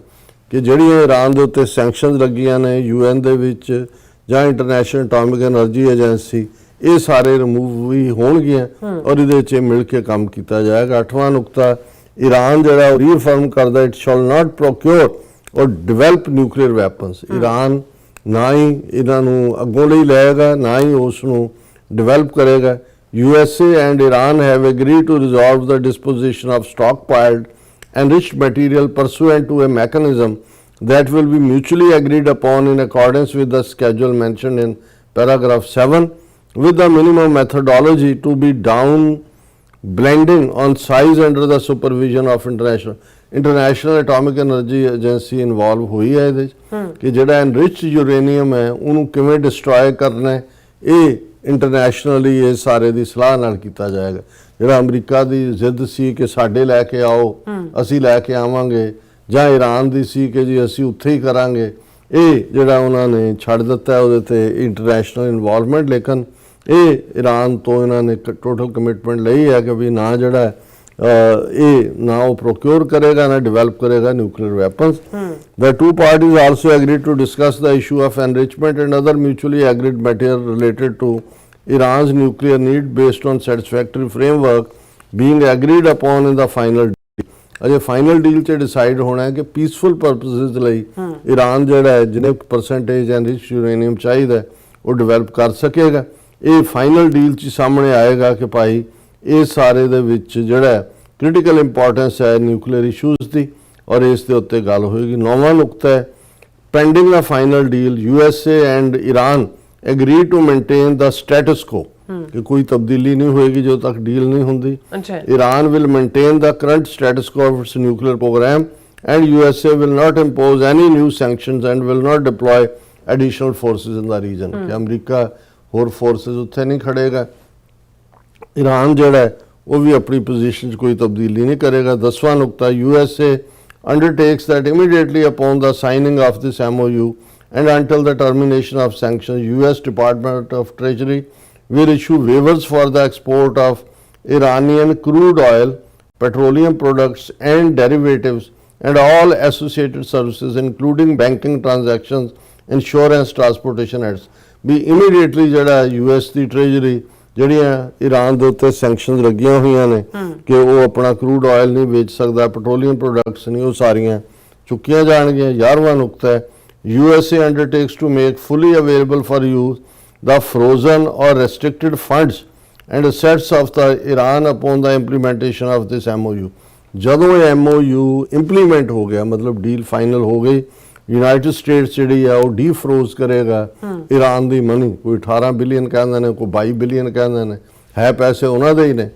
ਕਿ ਜਿਹੜੀਆਂ Iran ਦੇ ਉੱਤੇ sanctions ਲੱਗੀਆਂ ਨੇ UN ਦੇ ਵਿੱਚ ਜਾਂ international atomic energy agency, ਇਹ ਸਾਰੇ ਰਿਮੂਵ ਵੀ ਹੋਣਗੀਆਂ ਔਰ ਇਹਦੇ 'ਚ ਮਿਲ ਕੇ ਕੰਮ ਕੀਤਾ ਜਾਏਗਾ। 8ਵਾਂ ਨੁਕਤਾ ਈਰਾਨ ਜਿਹੜਾ ਉਹ ਰੀਅਫਰਮ ਕਰਦਾ ਇਟ ਸ਼ੈਲ ਨਾਟ ਪ੍ਰੋਕਿਓਰ ਔਰ ਡਿਵੈਲਪ ਨਿਊਕਲੀਅਰ ਵੈਪਨਸ। ਈਰਾਨ ਨਾ ਹੀ ਇਹਨਾਂ ਨੂੰ ਅੱਗੋਂ ਲਈ ਲਏਗਾ ਨਾ ਹੀ ਉਸ ਨੂੰ ਡਿਵੈਲਪ ਕਰੇਗਾ। USA and Iran have agreed to resolve the disposition of stockpiled enriched material pursuant to a mechanism that will be mutually agreed upon in accordance with the schedule mentioned in paragraph 7, with the minimum methodology to be down blending on size under the supervision of international atomic energy agency involve ਹੋਈ ਹੈ ਇਹਦੇ 'ਚ ਕਿ ਜਿਹੜਾ enriched uranium ਹੈ ਉਹਨੂੰ ਕਿਵੇਂ destroy ਕਰਨਾ ਹੈ, ਇਹ ਇੰਟਰਨੈਸ਼ਨਲੀ ਇਹ ਸਾਰੇ ਦੀ ਸਲਾਹ ਨਾਲ ਕੀਤਾ ਜਾਏਗਾ। ਜਿਹੜਾ ਅਮਰੀਕਾ ਦੀ ਜ਼ਿੱਦ ਸੀ ਕਿ ਸਾਡੇ ਲੈ ਕੇ ਆਓ, ਅਸੀਂ ਲੈ ਕੇ ਆਵਾਂਗੇ, ਜਾਂ ਈਰਾਨ ਦੀ ਸੀ ਕਿ ਜੀ ਅਸੀਂ ਉੱਥੇ ਹੀ ਕਰਾਂਗੇ, ਇਹ ਜਿਹੜਾ ਉਹਨਾਂ ਨੇ ਛੱਡ ਦਿੱਤਾ ਉਹਦੇ ਤੇ ਇੰਟਰਨੈਸ਼ਨਲ ਇਨਵੋਲਵਮੈਂਟ। ਲੇਕਿਨ ਇਹ ਈਰਾਨ ਤੋਂ ਇਹਨਾਂ ਨੇ ਟੋਟਲ ਕਮਿਟਮੈਂਟ ਲਈ ਹੈ ਕਿ ਵੀ ਨਾ ਜਿਹੜਾ ਇਹ ਨਾ ਉਹ ਪ੍ਰੋਕਿਓਰ ਕਰੇਗਾ ਨਾ ਡਿਵੈਲਪ ਕਰੇਗਾ nuclear weapons. The two parties also agreed to discuss the issue of enrichment and other mutually agreed matter related to Iran's nuclear need based on satisfactory framework being agreed upon in the final deal। Ajay final deal 'ਚ decide ਹੋਣਾ ਹੈ ਕਿ peaceful ਪਰਪਸਿਸ ਲਈ Iran ਜਿਹੜਾ ਹੈ ਜਿੰਨੇ percentage ਐਨਰਿਚ uranium ਚਾਹੀਦਾ ਉਹ ਡਿਵੈਲਪ ਕਰ ਸਕੇਗਾ। ਇਹ ਫਾਈਨਲ ਡੀਲ 'ਚ ਸਾਹਮਣੇ ਆਏਗਾ ਕਿ ਭਾਈ ਇਹ ਸਾਰੇ ਦੇ ਵਿੱਚ ਜਿਹੜਾ ਕ੍ਰਿਟੀਕਲ ਇੰਪੋਰਟੈਂਸ ਹੈ ਨਿਊਕਲੀਅਰ ਇਸ਼ੂਜ਼ ਦੀ, ਔਰ ਇਸ ਦੇ ਉੱਤੇ ਗੱਲ ਹੋਏਗੀ। 9ਵਾਂ ਨੁਕਤਾ ਹੈ pending the final deal USA and Iran agree to maintain the status quo, ਕਿ ਕੋਈ ਤਬਦੀਲੀ ਨਹੀਂ ਹੋਏਗੀ ਜਦੋਂ ਤੱਕ ਡੀਲ ਨਹੀਂ ਹੁੰਦੀ। Iran will maintain the current status quo of its nuclear programme and USA will not impose any new sanctions and will not deploy additional forces in the region, ਕਿ ਅਮਰੀਕਾ ਹੋਰ ਫੋਰਸਿਸ ਉੱਥੇ ਨਹੀਂ ਖੜੇਗਾ। Iran ਜਿਹੜਾ ਹੈ ਉਹ ਵੀ ਆਪਣੀ position 'ਚ ਕੋਈ ਤਬਦੀਲੀ ਨਹੀਂ ਕਰੇਗਾ। 10ਵਾਂ ਨੁਕਤਾ USA undertakes that immediately upon the signing of this MOU and until the termination of sanctions, US Department of Treasury will issue waivers for the export of Iranian crude oil, petroleum products and derivatives and all associated services including banking transactions, insurance, transportation ads। We immediately ਜਿਹੜਾ US ਦੀ ਟ੍ਰੇਜਰੀ ਜਿਹੜੀਆਂ Iran ਦੇ ਉੱਤੇ sanctions ਲੱਗੀਆਂ ਹੋਈਆਂ ਨੇ ਕਿ ਉਹ ਆਪਣਾ ਕਰੂਡ ਆਇਲ ਨਹੀਂ ਵੇਚ ਸਕਦਾ, ਪੈਟਰੋਲੀਅਮ ਪ੍ਰੋਡਕਟਸ ਨਹੀਂ, ਉਹ ਸਾਰੀਆਂ ਚੁੱਕੀਆਂ ਜਾਣਗੀਆਂ। 11ਵਾਂ ਨੁਕਤਾ ਹੈ USA undertakes to make fully available for use the frozen or restricted funds and assets of the Iran upon the implementation of this MOU। ਜਦੋਂ ਇਹ MOU ਇੰਪਲੀਮੈਂਟ ਹੋ ਗਿਆ, ਮਤਲਬ ਡੀਲ ਫਾਈਨਲ ਹੋ ਗਈ, ਯੂਨਾਈਟਿਡ ਸਟੇਟਸ ਜਿਹੜੀ ਆ ਉਹ ਡੀਫਰੋਜ਼ ਕਰੇਗਾ ਈਰਾਨ ਦੀ ਮਨੀ। ਕੋਈ 18 ਬਿਲੀਅਨ ਕਹਿੰਦੇ ਨੇ, ਕੋਈ 22 ਬਿਲੀਅਨ ਕਹਿੰਦੇ ਨੇ, ਹੈ ਪੈਸੇ ਉਹਨਾਂ ਦੇ ਹੀ ਨੇ,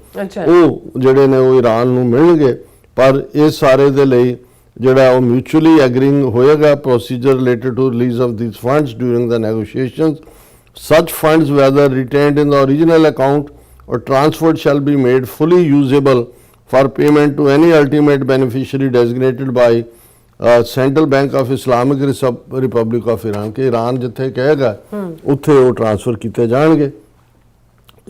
ਉਹ ਜਿਹੜੇ ਨੇ ਉਹ ਈਰਾਨ ਨੂੰ ਮਿਲਣਗੇ। ਪਰ ਇਹ ਸਾਰੇ ਦੇ ਲਈ ਜਿਹੜਾ ਉਹ ਮਿਊਚੁਅਲੀ ਐਗਰੀਇੰਗ ਹੋਏਗਾ procedure related to release of these funds during the negotiations. Such funds, whether retained in the original account or transferred, shall be made fully usable for payment to any ultimate beneficiary designated by Central Bank of Islamic Republic of Iran। ਕਿ Iran ਜਿੱਥੇ ਕਹੇਗਾ ਉੱਥੇ ਉਹ transfer ਕੀਤੇ ਜਾਣਗੇ।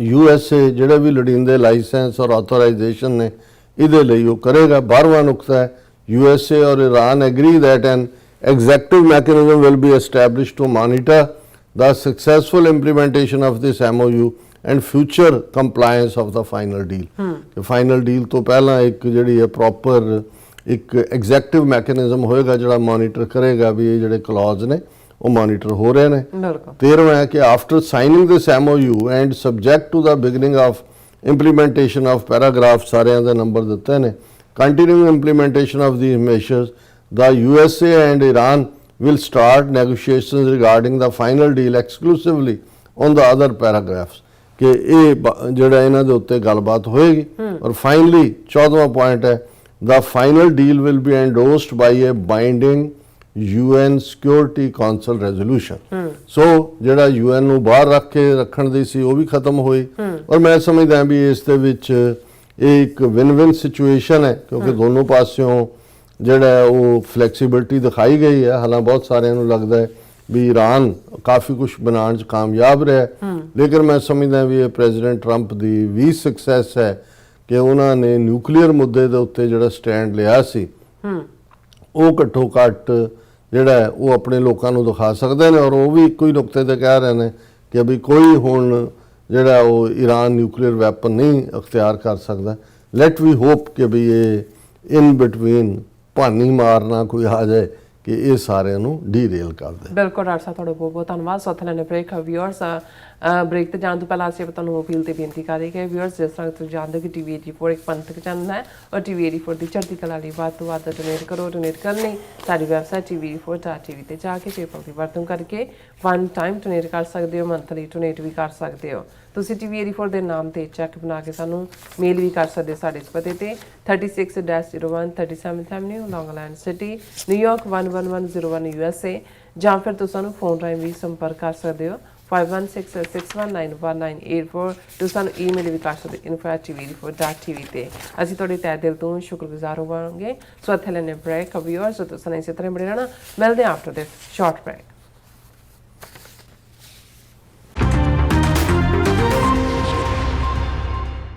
USA ਜਿਹੜੇ ਵੀ ਲੋੜੀਂਦੇ licence ਔਰ ਆਥੋਰਾਈਜੇਸ਼ਨ ਨੇ ਇਹਦੇ ਲਈ ਉਹ ਕਰੇਗਾ। 12ਵਾਂ ਨੁਕਤਾ ਹੈ USA ਔਰ Iran agree that an executive mechanism will be established to monitor the successful implementation of this MOU and future compliance of the final deal। ਕਿ ਫਾਈਨਲ ਡੀਲ ਤੋਂ ਪਹਿਲਾਂ ਇੱਕ ਜਿਹੜੀ ਹੈ ਪ੍ਰੋਪਰ ਇੱਕ ਐਗਜ਼ੈਕਟਿਵ ਮੈਕੈਨਿਜ਼ਮ ਹੋਏਗਾ ਜਿਹੜਾ ਮੋਨੀਟਰ ਕਰੇਗਾ ਵੀ ਇਹ ਜਿਹੜੇ ਕਲੌਜ਼ ਨੇ ਉਹ ਮੋਨੀਟਰ ਹੋ ਰਹੇ ਨੇ। 13ਵਾਂ ਹੈ ਕਿ after signing this MOU and subject to the beginning of implementation of paragraph, ਸਾਰਿਆਂ ਦੇ ਨੰਬਰ ਦਿੱਤੇ ਨੇ, continuing implementation of these measures, the USA and Iran will start negotiations regarding the final deal exclusively on the other paragraphs। ਕਿ ਇਹ ਜਿਹੜਾ ਇਹਨਾਂ ਦੇ ਉੱਤੇ ਗੱਲਬਾਤ ਹੋਏਗੀ। ਔਰ ਫਾਈਨਲੀ 14ਵਾਂ ਪੁਆਇੰਟ ਹੈ the final deal will be endorsed by a binding UN Security Council resolution। ਸੋ ਜਿਹੜਾ UN ਨੂੰ ਬਾਹਰ ਰੱਖ ਕੇ ਰੱਖਣ ਦੀ ਸੀ ਉਹ ਵੀ ਖਤਮ ਹੋਈ। ਔਰ ਮੈਂ ਸਮਝਦਾ ਵੀ ਇਸ ਦੇ ਵਿੱਚ ਇਹ ਇੱਕ ਵਿਨ-ਵਿਨ ਸਿਚੁਏਸ਼ਨ ਹੈ ਕਿਉਂਕਿ ਦੋਨੋਂ ਪਾਸਿਓਂ ਜਿਹੜਾ ਉਹ ਫਲੈਕਸੀਬਿਲਿਟੀ ਦਿਖਾਈ ਗਈ ਹੈ। ਹਾਲਾਂ ਬਹੁਤ ਸਾਰਿਆਂ ਨੂੰ ਲੱਗਦਾ ਹੈ ਵੀ ਈਰਾਨ ਕਾਫੀ ਕੁਝ ਬਣਾਉਣ 'ਚ ਕਾਮਯਾਬ ਰਿਹਾ, ਲੇਕਿਨ ਮੈਂ ਸਮਝਦਾ ਵੀ ਇਹ ਪ੍ਰੈਜ਼ੀਡੈਂਟ ਟਰੰਪ ਦੀ ਵੀ ਸਕਸੈਸ ਹੈ ਕਿ ਉਹਨਾਂ ਨੇ ਨਿਊਕਲੀਅਰ ਮੁੱਦੇ ਦੇ ਉੱਤੇ ਜਿਹੜਾ ਸਟੈਂਡ ਲਿਆ ਸੀ ਉਹ ਘੱਟੋ ਘੱਟ ਜਿਹੜਾ ਉਹ ਆਪਣੇ ਲੋਕਾਂ ਨੂੰ ਦਿਖਾ ਸਕਦੇ ਨੇ। ਔਰ ਉਹ ਵੀ ਇੱਕੋ ਹੀ ਨੁਕਤੇ ਤੇ ਕਹਿ ਰਹੇ ਨੇ ਕਿ ਵੀ ਕੋਈ ਹੁਣ ਜਿਹੜਾ ਉਹ ਈਰਾਨ ਨਿਊਕਲੀਅਰ ਵੈਪਨ ਨਹੀਂ ਅਖਤਿਆਰ ਕਰ ਸਕਦਾ। ਲੈਟ ਵੀ ਹੋਪ ਕਿ ਵੀ ਇਹ ਇਨ ਬਿਟਵੀਨ ਭਾਨੀ ਮਾਰਨਾ ਕੋਈ ਆ ਜਾਏ ਕਿ ਇਹ ਸਾਰਿਆਂ ਨੂੰ ਡੀਰੇਲ ਕਰਦੇ। ਬਿਲਕੁਲ ਡਾਕਟਰ ਸਾਹਿਬ, ਤੁਹਾਡਾ ਬਹੁਤ ਬਹੁਤ ਧੰਨਵਾਦ। ਸੋ ਥੱਲੇ ਨੇ ਬ੍ਰੇਕ ਵਿਊਅਰਸ, ਬ੍ਰੇਕ ਤੇ ਜਾਣ ਤੋਂ ਪਹਿਲਾਂ ਅਸੀਂ ਤੁਹਾਨੂੰ ਅਪੀਲ ਤੇ ਬੇਨਤੀ ਕਰਾਂਗੇ ਕਿ ਵਿਊਅਰਸ, ਜਿਸ ਤਰ੍ਹਾਂ ਤੁਸੀਂ ਜਾਣਦੇ ਹੋ ਕਿ ਟੀਵੀ 84 ਇੱਕ ਪੰਥਕ ਚੈਨਲ ਹੈ ਔਰ ਟੀਵੀ 84 ਦੀ ਚੜ੍ਹਦੀ ਕਲਾ ਲਈ ਵੱਧ ਤੋਂ ਵੱਧ ਡੋਨੇਟ ਕਰੋ। ਡੋਨੇਟ ਕਰਨ ਲਈ ਸਾਡੀ ਵੈਬਸਾਈਟ tv84.tv ਤੇ ਜਾ ਕੇ PayPal ਦੀ ਵਰਤੋਂ ਕਰਕੇ ਵਨ ਟਾਈਮ ਡੋਨੇਟ ਕਰ ਸਕਦੇ ਹੋ, ਮੰਥਲੀ ਡੋਨੇਟ ਵੀ ਕਰ ਸਕਦੇ ਹੋ। ਤੁਸੀਂ ਟੀਵੀ 84 ਦੇ ਨਾਮ ਤੇ ਚੈੱਕ ਬਣਾ ਕੇ ਸਾਨੂੰ ਮੇਲ ਵੀ ਕਰ ਸਕਦੇ ਸਾਡੇ ਇਸ ਪਤੇ ਤੇ 36-01 37th Avenue, Long Island City, New York 11101 USA, ਜਾਂ ਫਿਰ ਤੁਸੀਂ ਸਾਨੂੰ ਫੋਨ ਰਾਹੀਂ ਵੀ ਸੰਪਰਕ ਕਰ ਸਕਦੇ ਹੋ 5166191984। ਤੁਸੀਂ ਸਾਨੂੰ ਈਮੇਲ ਵੀ ਕਰ ਸਕਦੇ info@tv84.tv ਤੇ। ਅਸੀਂ ਤੁਹਾਡੇ ਤਹਿ ਦਿਲ ਤੋਂ ਸ਼ੁਕਰਗੁਜ਼ਾਰ ਹੋਵਾਂਗੇ। ਸੋ ਇੱਥੇ ਲੈਣੇ ਬ੍ਰੇਕ ਵਿਊਅਰਸ, ਤੁਸੀਂ ਇਸੇ ਤਰ੍ਹਾਂ ਬਣੇ ਰਹਿਣਾ। ਮਿਲਦੇ ਹਾਂ ਆਫਟਰ ਦਿਸ ਸ਼ਾਰਟ ਬ੍ਰੇਕ।